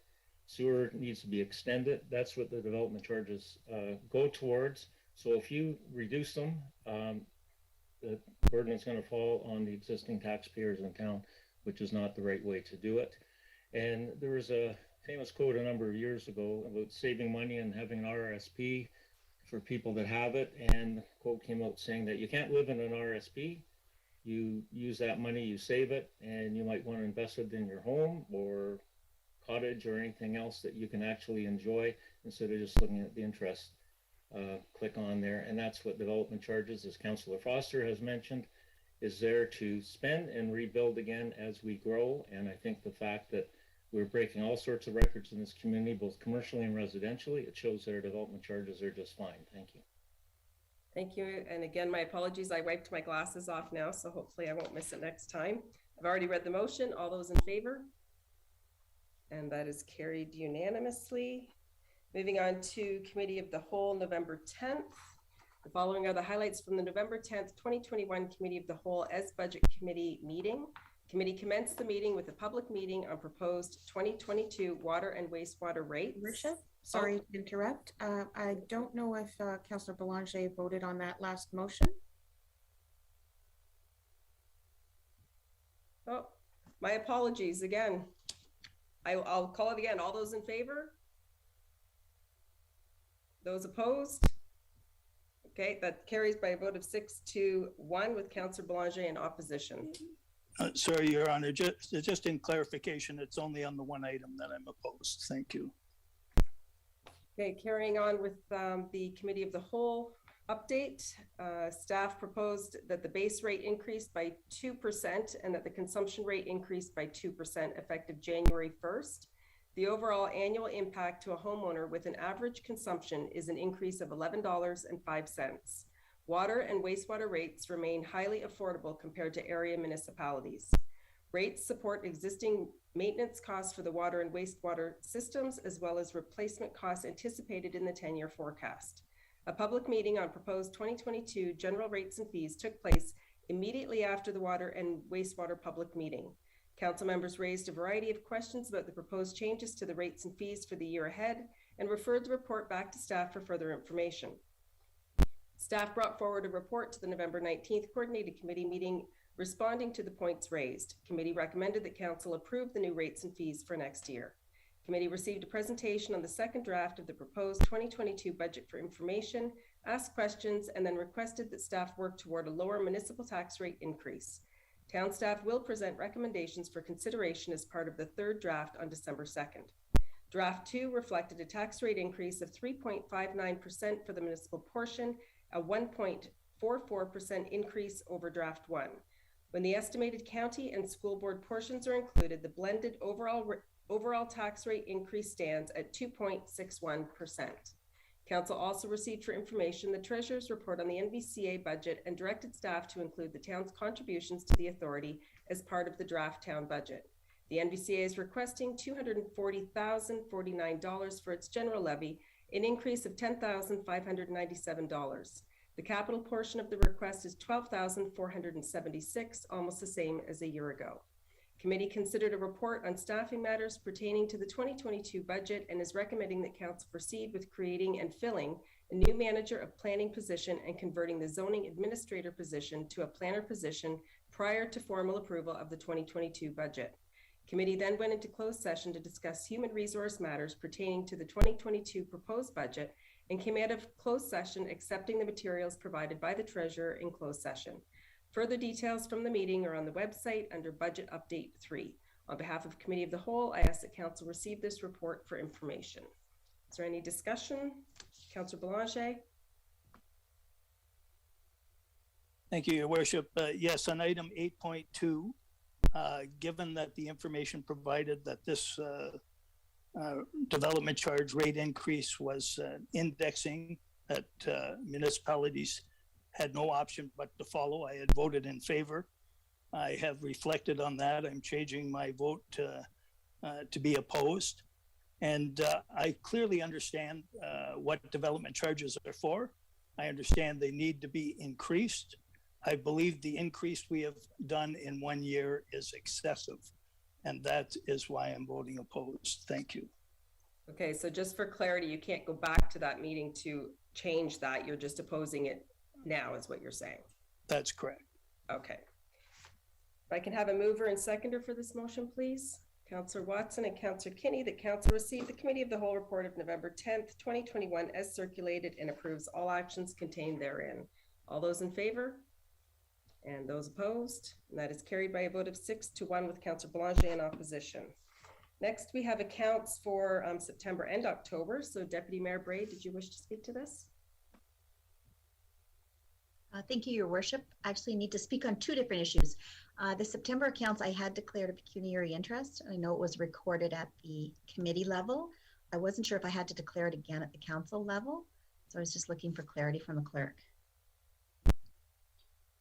sewer needs to be extended, that's what the development charges go towards. So if you reduce them, the burden is going to fall on the existing taxpayers in town, which is not the right way to do it. And there was a famous quote a number of years ago about saving money and having an RSP for people that have it. And the quote came out saying that you can't live in an RSP. You use that money, you save it, and you might want to invest it in your home or cottage or anything else that you can actually enjoy instead of just looking at the interest. Click on there, and that's what development charges, as Councillor Foster has mentioned, is there to spend and rebuild again as we grow. And I think the fact that we're breaking all sorts of records in this community, both commercially and residentially, it shows that our development charges are just fine. Thank you. Thank you. And again, my apologies. I wiped my glasses off now, so hopefully I won't miss it next time. I've already read the motion. All those in favor? And that is carried unanimously. Moving on to Committee of the Whole, November 10th. The following are the highlights from the November 10th, 2021 Committee of the Whole as Budget Committee meeting. Committee commenced the meeting with a public meeting on proposed 2022 water and wastewater rates. Worship, Sorry to interrupt. I don't know if Councillor Belanger voted on that last motion. Oh, my apologies again. I'll call it again. All those in favor? Those opposed? Okay, that carries by a vote of 6-1 with Councillor Belanger in opposition. Sorry, Your Honor, just in clarification, it's only on the one item that I'm opposed. Thank you. Okay, carrying on with the Committee of the Whole update. Staff proposed that the base rate increased by 2% and that the consumption rate increased by 2% effective January 1st. The overall annual impact to a homeowner with an average consumption is an increase of $11.05. Water and wastewater rates remain highly affordable compared to area municipalities. Rates support existing maintenance costs for the water and wastewater systems, as well as replacement costs anticipated in the 10-year forecast. A public meeting on proposed 2022 general rates and fees took place immediately after the water and wastewater public meeting. Council members raised a variety of questions about the proposed changes to the rates and fees for the year ahead and referred the report back to staff for further information. Staff brought forward a report to the November 19th Coordinated Committee meeting responding to the points raised. Committee recommended that Council approve the new rates and fees for next year. Committee received a presentation on the second draft of the proposed 2022 budget for information, asked questions, and then requested that staff work toward a lower municipal tax rate increase. Town staff will present recommendations for consideration as part of the third draft on December 2nd. Draft 2 reflected a tax rate increase of 3.59% for the municipal portion, a 1.44% increase over Draft 1. When the estimated county and school board portions are included, the blended overall tax rate increase stands at 2.61%. Council also received for information the Treasurer's report on the NVCA budget and directed staff to include the town's contributions to the authority as part of the draft town budget. The NVCA is requesting $240,049 for its general levy, an increase of $10,597. The capital portion of the request is $12,476, almost the same as a year ago. Committee considered a report on staffing matters pertaining to the 2022 budget and is recommending that Council proceed with creating and filling a new manager of planning position and converting the zoning administrator position to a planner position prior to formal approval of the 2022 budget. Committee then went into closed session to discuss human resource matters pertaining to the 2022 proposed budget and came out of closed session accepting the materials provided by the Treasurer in closed session. Further details from the meeting are on the website under Budget Update 3. On behalf of Committee of the Whole, I ask that Council receive this report for information. Is there any discussion? Councillor Belanger? Thank you, Your Worship. Yes, on item 8.2, given that the information provided that this development charge rate increase was indexing that municipalities had no option but to follow, I had voted in favor. I have reflected on that. I'm changing my vote to be opposed. And I clearly understand what development charges are for. I understand they need to be increased. I believe the increase we have done in 1 year is excessive. And that is why I'm voting opposed. Thank you. Okay, so just for clarity, you can't go back to that meeting to change that. You're just opposing it now is what you're saying. That's correct. Okay. If I can have a mover and seconder for this motion, please. Councillor Watson and Councillor Kinney, that Council received the Committee of the Whole report of November 10th, 2021 as circulated and approves all actions contained therein. All those in favor? And those opposed? And that is carried by a vote of 6-1 with Councillor Belanger in opposition. Next, we have accounts for September and October. So Deputy Mayor Bray, did you wish to speak to this? Thank you, Your Worship. I actually need to speak on two different issues. The September accounts, I had declared a pecuniary interest. I know it was recorded at the committee level. I wasn't sure if I had to declare it again at the council level. So I was just looking for clarity from the clerk.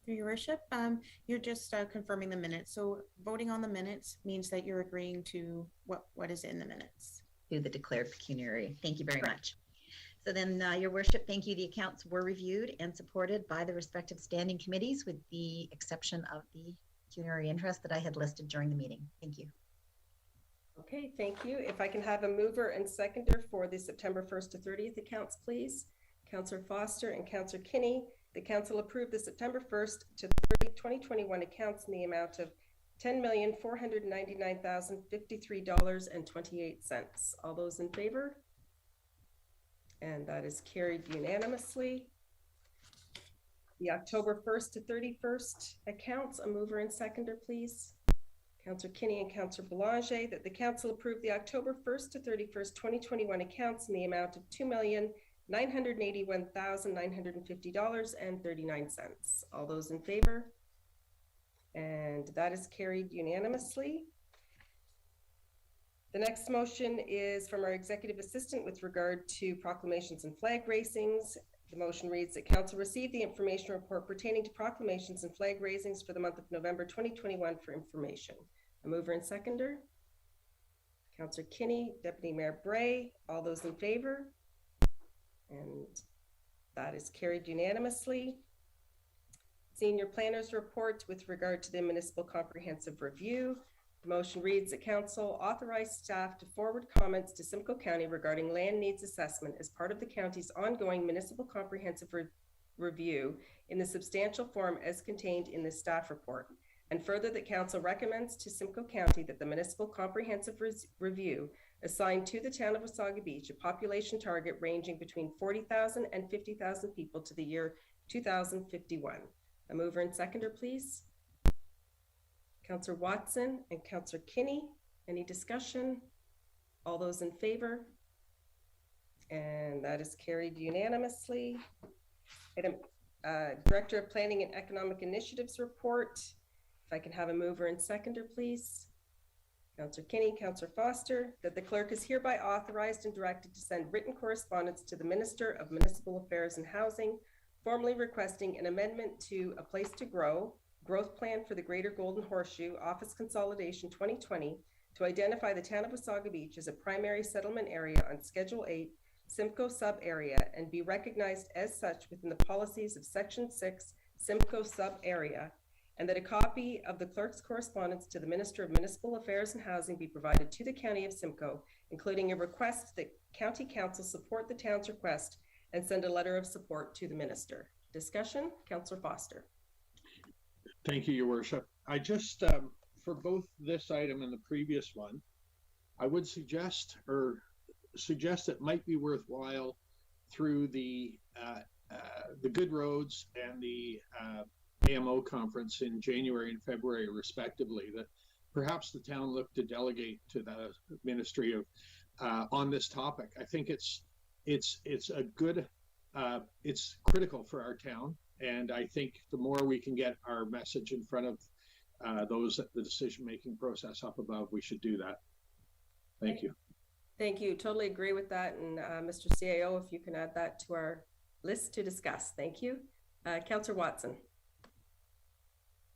Your Worship, you're just confirming the minutes. So voting on the minutes means that you're agreeing to what is in the minutes. Do the declared pecuniary. Thank you very much. So then, Your Worship, thank you. The accounts were reviewed and supported by the respective standing committees with the exception of the pecuniary interest that I had listed during the meeting. Thank you. Okay, thank you. If I can have a mover and seconder for the September 1st to 30th accounts, please. Councillor Foster and Councillor Kinney. The council approved the September 1st to 30th, 2021 accounts in the amount of $10,499,053.28. All those in favor? And that is carried unanimously. The October 1st to 31st accounts, a mover and seconder, please. Councillor Kinney and Councillor Boulanger, that the council approve the October 1st to 31st, 2021 accounts in the amount of $2,981,950.39. All those in favor? And that is carried unanimously. The next motion is from our executive assistant with regard to proclamations and flag raisings. The motion reads that council received the information report pertaining to proclamations and flag raisings for the month of November 2021 for information. A mover and seconder. Councillor Kinney, Deputy Mayor Bray, all those in favor? And that is carried unanimously. Senior Planners Report with regard to the Municipal Comprehensive Review. The motion reads that council authorized staff to forward comments to Simcoe County regarding land needs assessment as part of the county's ongoing Municipal Comprehensive Review in the substantial form as contained in the staff report. And further, that council recommends to Simcoe County that the Municipal Comprehensive Review assign to the town of Wasaga Beach a population target ranging between 40,000 and 50,000 people to the year 2051. A mover and seconder, please. Councillor Watson and Councillor Kinney, any discussion? All those in favor? And that is carried unanimously. Item, Director of Planning and Economic Initiatives report. If I can have a mover and seconder, please. Councillor Kinney, Councillor Foster, that the clerk is hereby authorized and directed to send written correspondence to the Minister of Municipal Affairs and Housing, formally requesting an amendment to A Place to Grow growth plan for the Greater Golden Horseshoe Office Consolidation 2020 to identify the town of Wasaga Beach as a primary settlement area on Schedule 8 Simcoe sub-area and be recognized as such within the policies of Section 6 Simcoe sub-area, and that a copy of the clerk's correspondence to the Minister of Municipal Affairs and Housing be provided to the County of Simcoe, including a request that County Council support the town's request and send a letter of support to the Minister. Discussion, Councillor Foster. Thank you, Your Worship. I just, for both this item and the previous one, I would suggest it might be worthwhile through the Good Roads and the AMO conference in January and February, respectively, that perhaps the town look to delegate to the Ministry of on this topic. I think it's a good, it's critical for our town. And I think the more we can get our message in front of those at the decision-making process up above, we should do that. Thank you. Thank you. Totally agree with that. And Mr. CAO, if you can add that to our list to discuss. Thank you. Councillor Watson.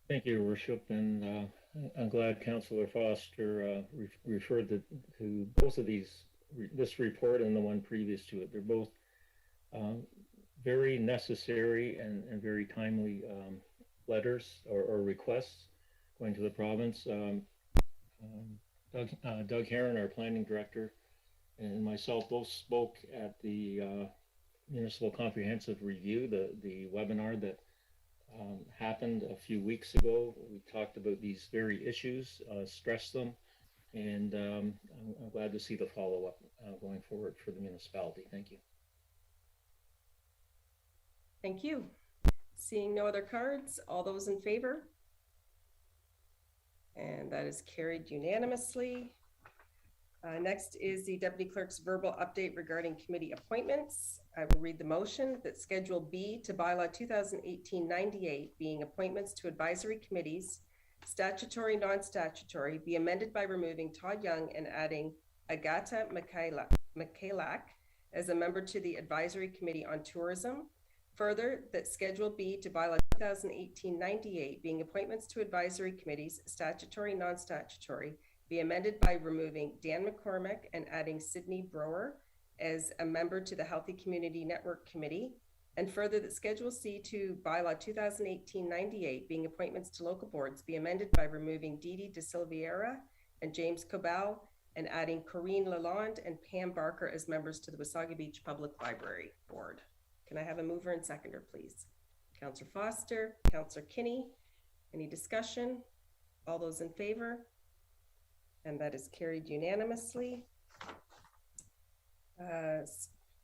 Thank you, Your Worship. And I'm glad Councillor Foster referred to both of these, this report and the one previous to it. They're both very necessary and very timely letters or requests going to the province. Doug Heron, our planning director, and myself both spoke at the Municipal Comprehensive Review, the webinar that happened a few weeks ago. We talked about these very issues, stressed them, and I'm glad to see the follow-up going forward for the municipality. Thank you. Thank you. Seeing no other cards, all those in favor? And that is carried unanimously. Next is the Deputy Clerk's verbal update regarding committee appointments. I will read the motion that Schedule B to Bylaw 2018-98, being appointments to advisory committees, statutory, non-statutory, be amended by removing Todd Young and adding Agata Michaelak as a member to the Advisory Committee on Tourism. Further, that Schedule B to Bylaw 2018-98, being appointments to advisory committees, statutory, non-statutory, be amended by removing Dan McCormick and adding Sydney Brower as a member to the Healthy Community Network Committee. And further, that Schedule C to Bylaw 2018-98, being appointments to local boards, be amended by removing Didi De Silveira and James Cobal and adding Corinne Lalonde and Pam Barker as members to the Wasaga Beach Public Library Board. Can I have a mover and seconder, please? Councillor Foster, Councillor Kinney. Any discussion? All those in favor? And that is carried unanimously.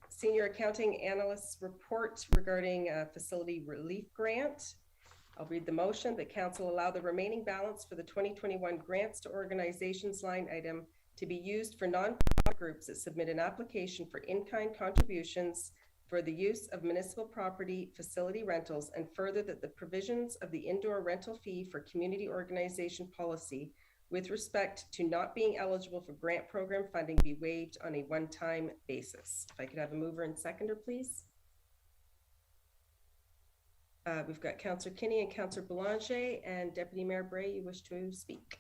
Senior Accounting Analyst's report regarding facility relief grant. I'll read the motion that council allow the remaining balance for the 2021 grants to organizations line item to be used for non-profit groups that submit an application for in-kind contributions for the use of municipal property facility rentals, and further that the provisions of the indoor rental fee for community organization policy with respect to not being eligible for grant program funding be waived on a one-time basis. If I could have a mover and seconder, please. We've got Councillor Kinney and Councillor Boulanger, and Deputy Mayor Bray, you wish to speak.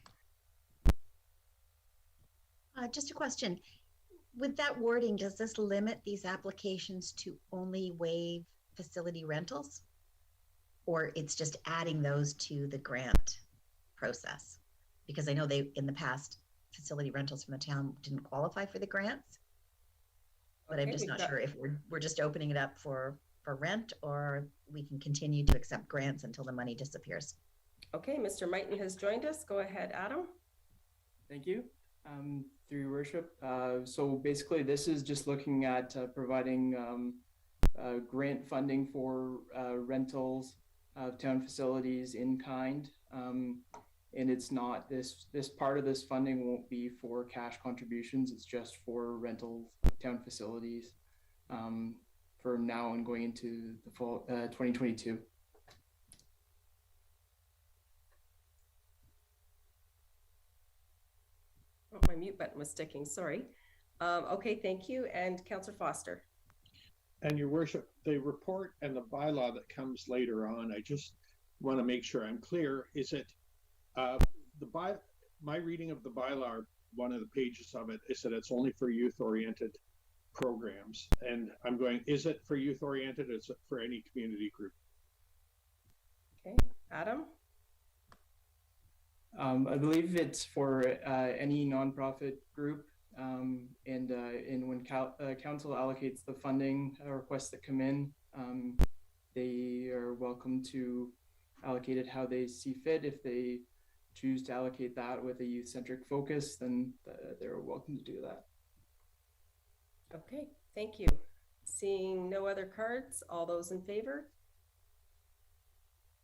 Just a question. With that wording, does this limit these applications to only waive facility rentals? Or it's just adding those to the grant process? Because I know they, in the past, facility rentals from the town didn't qualify for the grants. But okay, I'm just not sure if we're just opening it up for rent, or we can continue to accept grants until the money disappears. Okay, Mr. Mighton has joined us. Go ahead, Adam. Thank you. Through your worship. So basically this is just looking at providing grant funding for rentals of town facilities in kind. And it's not, this part of this funding won't be for cash contributions. It's just for rental of town facilities for now and going into the fall 2022. Oh, my mute button was sticking, sorry. Okay, thank you. And Councillor Foster. And your worship, the report and the bylaw that comes later on, I just want to make sure I'm clear. Is it my reading of the bylaw, one of the pages of it is that it's only for youth-oriented programs. And I'm going, is it for youth-oriented? Is it for any community group? Okay, Adam? I believe it's for any nonprofit group, and when council allocates the funding requests that come in, they are welcome to allocate it how they see fit. If they choose to allocate that with a youth-centric focus, then they're welcome to do that. Okay, thank you. Seeing no other cards, all those in favor?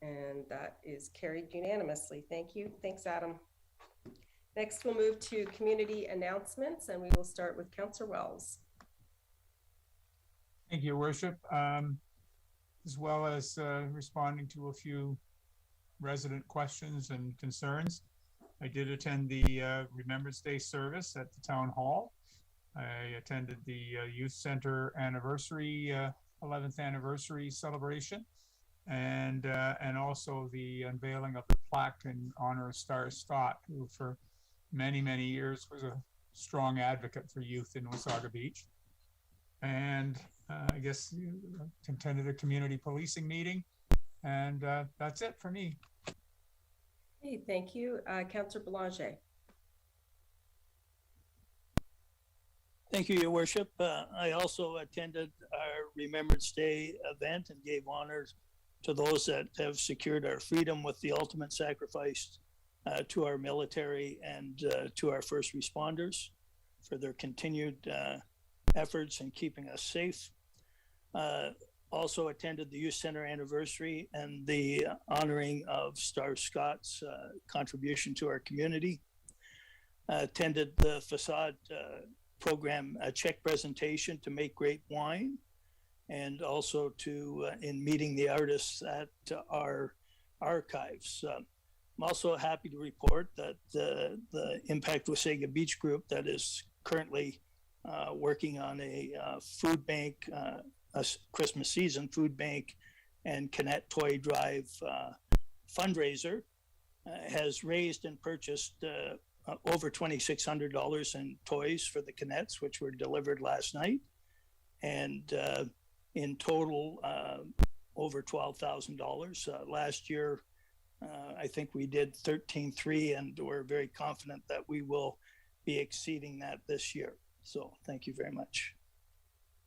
And that is carried unanimously. Thank you. Thanks, Adam. Next, we'll move to community announcements, and we will start with Councillor Wells. Thank you, Your Worship. As well as responding to a few resident questions and concerns. I did attend the Remembrance Day Service at the Town Hall. I attended the Youth Center anniversary, 11th anniversary celebration. And also the unveiling of the plaque in honor of Star Scott, who for many, many years was a strong advocate for youth in Wasaga Beach. And I guess attended a community policing meeting, and that's it for me. Hey, thank you. Councillor Boulanger. Thank you, Your Worship. I also attended our Remembrance Day event and gave honors to those that have secured our freedom with the ultimate sacrifice to our military and to our first responders for their continued efforts in keeping us safe. Also attended the Youth Center anniversary and the honoring of Star Scott's contribution to our community. Attended the facade program check presentation to make great wine, and also to in meeting the artists at our archives. I'm also happy to report that the Impact Wasaga Beach group that is currently working on a food bank, a Christmas season food bank and Connect Toy Drive fundraiser has raised and purchased over $2,600 in toys for the Connects, which were delivered last night. And in total, over $12,000. Last year, I think we did 13.3, and we're very confident that we will be exceeding that this year. So thank you very much.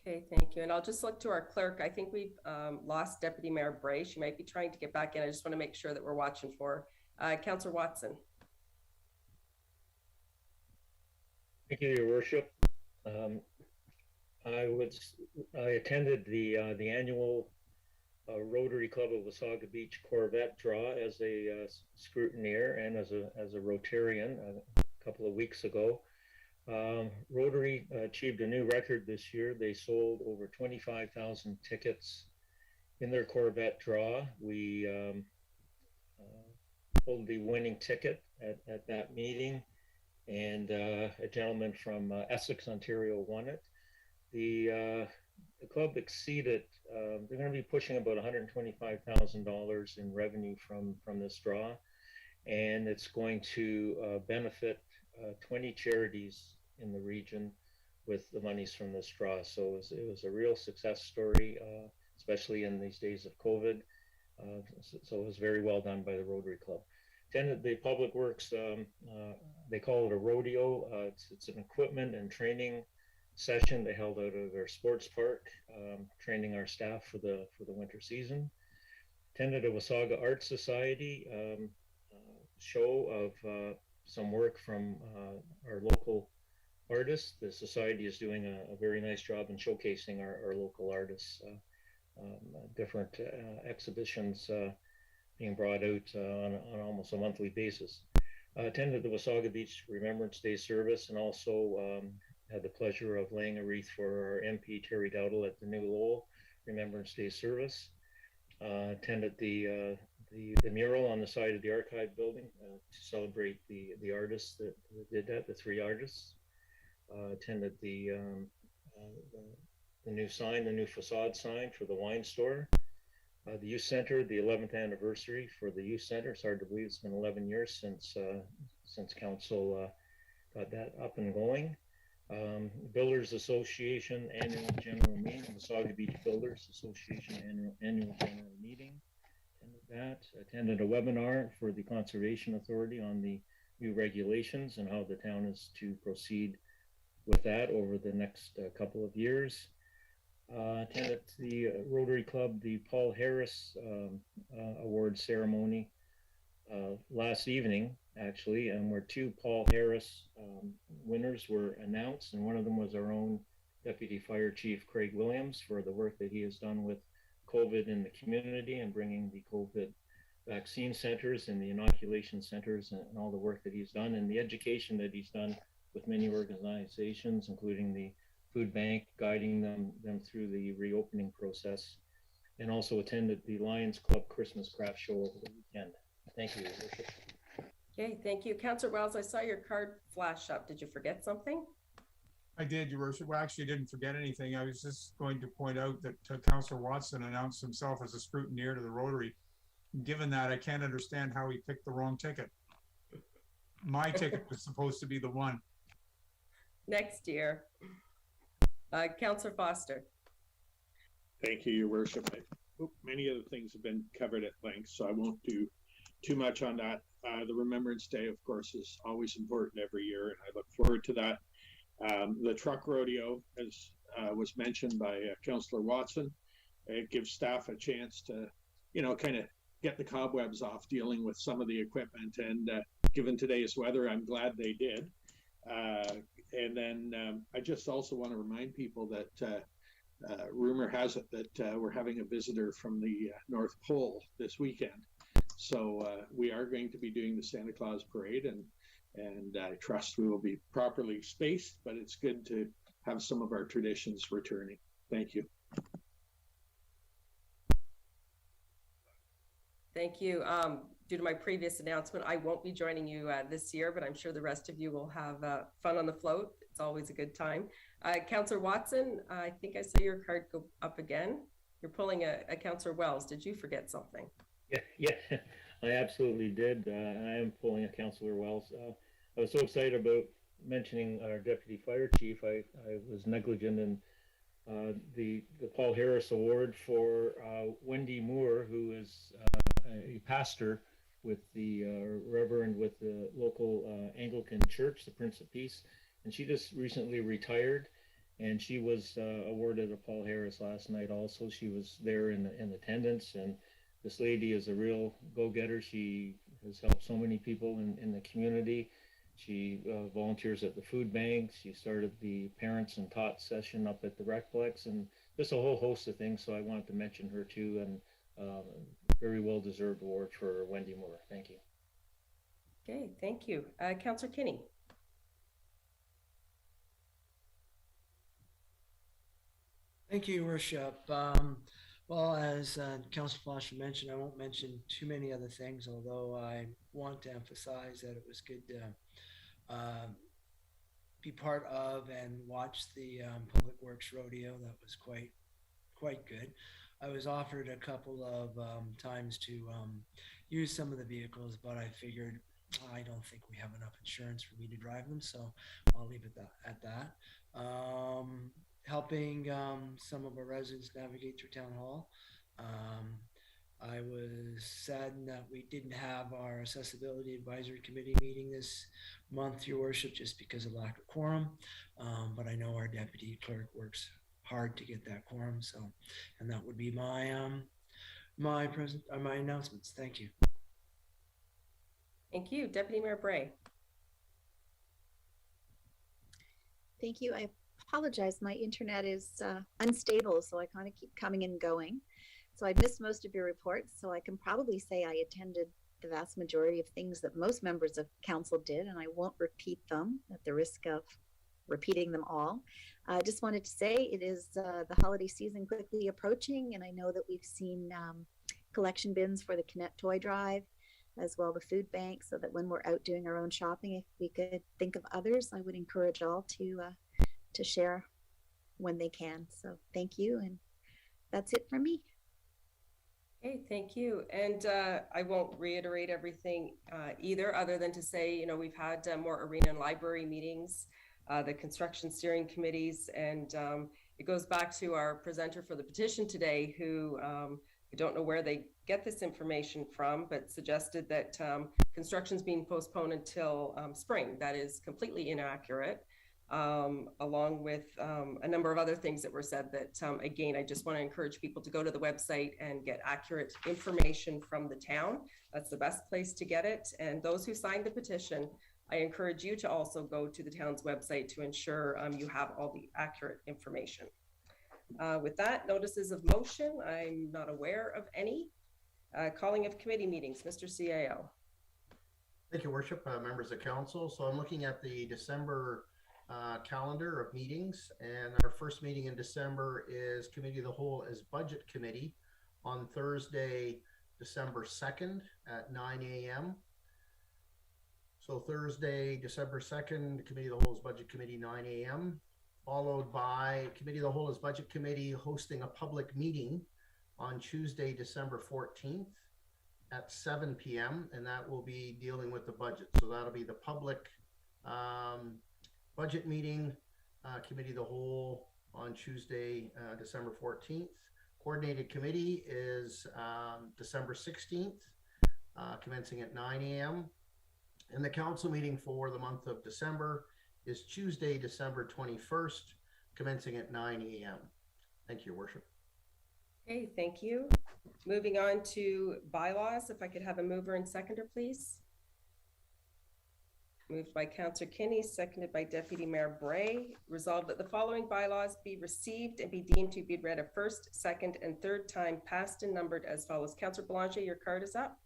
Okay, thank you. And I'll just look to our clerk. I think we've lost Deputy Mayor Bray. She might be trying to get back in. I just want to make sure that we're watching for her. Councillor Watson. Thank you, Your Worship. I attended the annual Rotary Club of Wasaga Beach Corvette draw as a scrutineer and as a Rotarian a couple of weeks ago. Rotary achieved a new record this year. They sold over 25,000 tickets in their Corvette draw. We pulled the winning ticket at that meeting, and a gentleman from Essex, Ontario won it. The club exceeded, they're going to be pushing about $125,000 in revenue from this draw, and it's going to benefit 20 charities in the region with the monies from this draw. So it was a real success story, especially in these days of COVID. So it was very well done by the Rotary Club. Attended the Public Works, they call it a rodeo. It's an equipment and training session they held out of their sports park, training our staff for the winter season. Attended a Wasaga Art Society show of some work from our local artists. The society is doing a very nice job in showcasing our local artists. Different exhibitions being brought out on almost a monthly basis. Attended the Wasaga Beach Remembrance Day Service, and also had the pleasure of laying a wreath for our MP Terry Dowdle at the New Lowell Remembrance Day Service. Attended the mural on the side of the archive building to celebrate the artists that did that, the 3 artists. Attended the new sign, the new facade sign for the wine store. The youth center, the 11th anniversary for the youth center. It's hard to believe it's been 11 years since council got that up and going. Builders Association annual general meeting, the Wasaga Beach Builders Association annual general meeting. Attended a webinar for the Conservation Authority on the new regulations and how the town is to proceed with that over the next couple of years. Attended the Rotary Club, the Paul Harris award ceremony last evening, actually, and where 2 Paul Harris winners were announced, and one of them was our own Deputy Fire Chief Craig Williams for the work that he has done with COVID in the community and bringing the COVID vaccine centers and the inoculation centers and all the work that he's done and the education that he's done with many organizations, including the food bank, guiding them through the reopening process, and also attended the Lions Club Christmas Craft Show over the weekend. Thank you, Your Worship. Okay, thank you. Councillor Wells, I saw your card flash up. Did you forget something? I did, Your Worship. Well, actually, I didn't forget anything. I was just going to point out that Councillor Watson announced himself as a scrutineer to the Rotary. Given that, I can't understand how he picked the wrong ticket. My ticket was supposed to be the one. Next year. Councillor Foster. Thank you, Your Worship. Many of the things have been covered at length, so I won't do too much on that. The Remembrance Day, of course, is always important every year, and I look forward to that. The truck rodeo, as was mentioned by Councillor Watson, it gives staff a chance to, kind of get the cobwebs off dealing with some of the equipment. And given today's weather, I'm glad they did. And then I just also want to remind people that rumor has it that we're having a visitor from the North Pole this weekend. So we are going to be doing the Santa Claus parade, and I trust we will be properly spaced, but it's good to have some of our traditions returning. Thank you. Thank you. Due to my previous announcement, I won't be joining you this year, but I'm sure the rest of you will have fun on the float. It's always a good time. Councillor Watson, I think I saw your card go up again. You're pulling a Councillor Wells. Did you forget something? Yeah, I absolutely did. I am pulling a Councillor Wells. I was so excited about mentioning our Deputy Fire Chief. I was negligent in the Paul Harris Award for Wendy Moore, who is a pastor with the Reverend with the local Anglican Church, the Prince of Peace, and she just recently retired. And she was awarded a Paul Harris last night also. She was there in attendance, and this lady is a real go-getter. She has helped so many people in the community. She volunteers at the food bank. She started the parents and tots session up at the Recplex, and just a whole host of things. So I wanted to mention her too, and very well-deserved award for Wendy Moore. Thank you. Okay, thank you. Councillor Kinney. Thank you, Your Worship. Well, as Councillor Foster mentioned, I won't mention too many other things, although I want to emphasize that it was good to be part of and watch the Public Works Rodeo. That was quite good. I was offered a couple of times to use some of the vehicles, but I figured I don't think we have enough insurance for me to drive them, so I'll leave it at that. Helping some of our residents navigate through Town Hall. I was saddened that we didn't have our Accessibility Advisory Committee meeting this month, Your Worship, just because of lack of quorum. But I know our Deputy Clerk works hard to get that quorum, so, and that would be my my announcements. Thank you. Thank you. Deputy Mayor Bray. Thank you. I apologize. My internet is unstable, so I kind of keep coming and going. So I missed most of your reports, so I can probably say I attended the vast majority of things that most members of council did, and I won't repeat them at the risk of repeating them all. I just wanted to say it is the holiday season quickly approaching, and I know that we've seen collection bins for the Connect Toy Drive, as well the food bank, so that when we're out doing our own shopping, if we could think of others, I would encourage all to share when they can. So thank you, and that's it from me. Okay, thank you. And I won't reiterate everything either, other than to say, you know, we've had more arena and library meetings, the construction steering committees, and it goes back to our presenter for the petition today, who I don't know where they get this information from, but suggested that construction's being postponed until spring. That is completely inaccurate. Along with a number of other things that were said that, again, I just want to encourage people to go to the website and get accurate information from the town. That's the best place to get it. And those who signed the petition, I encourage you to also go to the town's website to ensure you have all the accurate information. With that, notices of motion, I'm not aware of any. Calling of committee meetings, Mr. CAO. Thank you, Worship, members of council. So I'm looking at the December calendar of meetings, and our first meeting in December is Committee of the Whole as Budget Committee on Thursday, December 2nd at 9 a.m. So Thursday, December 2nd, Committee of the Whole as Budget Committee, 9 a.m. Followed by Committee of the Whole as Budget Committee hosting a public meeting on Tuesday, December 14th at 7 p.m. and that will be dealing with the budget. So that'll be the public budget meeting, Committee of the Whole on Tuesday, December 14th. Coordinated Committee is December 16th, commencing at 9 a.m. And the council meeting for the month of December is Tuesday, December 21st, commencing at 9 a.m. Thank you, Your Worship. Okay, thank you. Moving on to bylaws, if I could have a mover and seconder, please. Moved by Councillor Kinney, seconded by Deputy Mayor Bray. Resolved that the following bylaws be received and be deemed to be read a first, second, and third time, passed and numbered as follows. Councillor Boulanger, your card is up.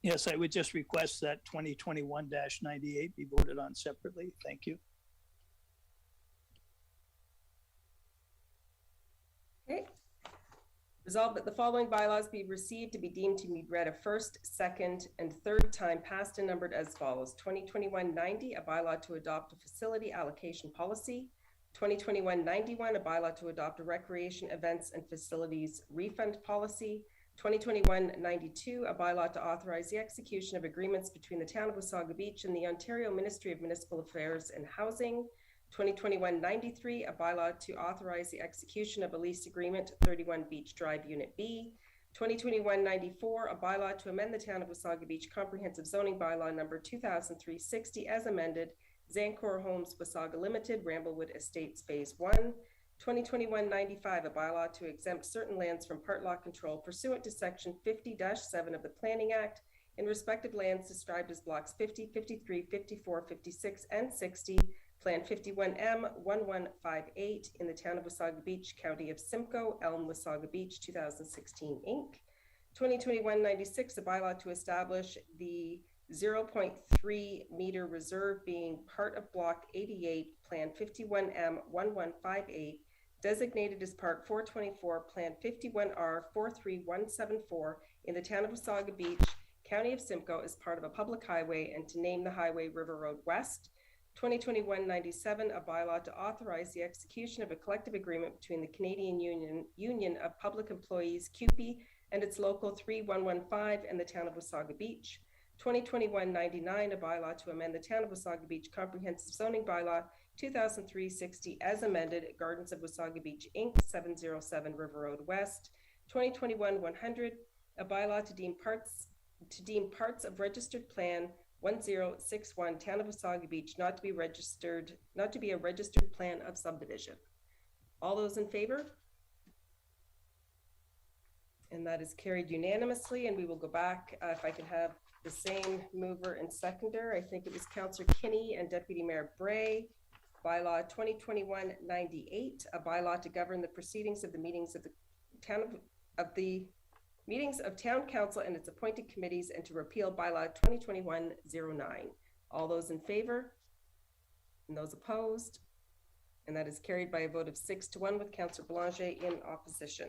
Yes, I would just request that 2021-98 be voted on separately. Thank you. Okay. Resolved that the following bylaws be received to be deemed to be read a first, second, and third time, passed and numbered as follows. 2021-90, a bylaw to adopt a facility allocation policy. 2021-91, a bylaw to adopt a recreation events and facilities refund policy. 2021-92, a bylaw to authorize the execution of agreements between the town of Wasaga Beach and the Ontario Ministry of Municipal Affairs and Housing. 2021-93, a bylaw to authorize the execution of a lease agreement, 31 Beach Drive Unit B. 2021-94, a bylaw to amend the Town of Wasaga Beach Comprehensive Zoning Bylaw number 2003-60 as amended, Zancor Homes Wasaga Limited, Ramblewood Estates Phase 1. 2021-95, a bylaw to exempt certain lands from part law control pursuant to Section 50-7 of the Planning Act in respect of lands described as blocks 50, 53, 54, 56, and 60, Plan 51M 1158 in the Town of Wasaga Beach, County of Simcoe, Elm, Wasaga Beach, 2016, Inc. 2021-96, a bylaw to establish the 0.3 meter reserve being part of Block 88, Plan 51M 1158, designated as Part 424, Plan 51R 43174 in the Town of Wasaga Beach, County of Simcoe, as part of a public highway, and to name the highway River Road West. 2021-97, a bylaw to authorize the execution of a collective agreement between the Canadian Union of Public Employees, CUPE, and its Local 3115 and the Town of Wasaga Beach. 2021-99, a bylaw to amend the Town of Wasaga Beach Comprehensive Zoning Bylaw 2003-60 as amended, Gardens of Wasaga Beach, Inc., 707 River Road West. 2021-100, a bylaw to deem parts of registered plan 1061 Town of Wasaga Beach not to be a registered plan of subdivision. All those in favor? And that is carried unanimously, and we will go back, if I could have the same mover and seconder. I think it was Councillor Kinney and Deputy Mayor Bray. Bylaw 2021-98, a bylaw to govern the proceedings of the meetings of the meetings of Town Council and its appointed committees, and to repeal Bylaw 2021-09. All those in favor? And those opposed? And that is carried by a vote of 6-1 with Councillor Belanger in opposition.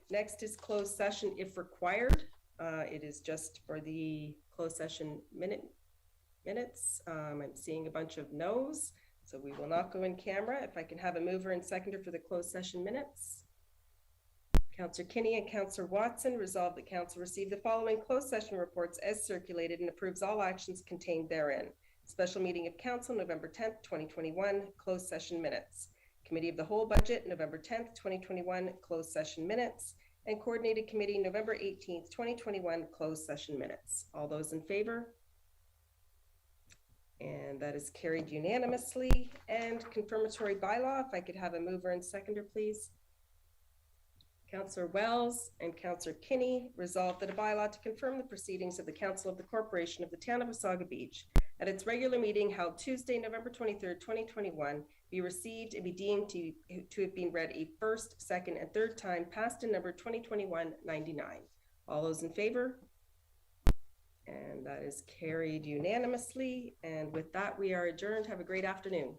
Next is closed session if required. It is just for the closed session minutes. I'm seeing a bunch of no's, so we will not go in camera. If I can have a mover and seconder for the closed session minutes. Councillor Kinney and Councillor Watson resolve that Council receive the following closed session reports as circulated and approves all actions contained therein. Special meeting of Council, November 10th, 2021, closed session minutes. Committee of the Whole Budget, November 10th, 2021, closed session minutes. And Coordinated Committee, November 18th, 2021, closed session minutes. All those in favor? And that is carried unanimously. And confirmatory bylaw, if I could have a mover and seconder, please. Councillor Wells and Councillor Kinney resolved that a bylaw to confirm the proceedings of the Council of the Corporation of the Town of Wasaga Beach at its regular meeting held Tuesday, November 23rd, 2021, be received and be deemed to have been read a first, second, and third time, passed in number 2021-99. All those in favor? And that is carried unanimously. And with that, we are adjourned. Have a great afternoon.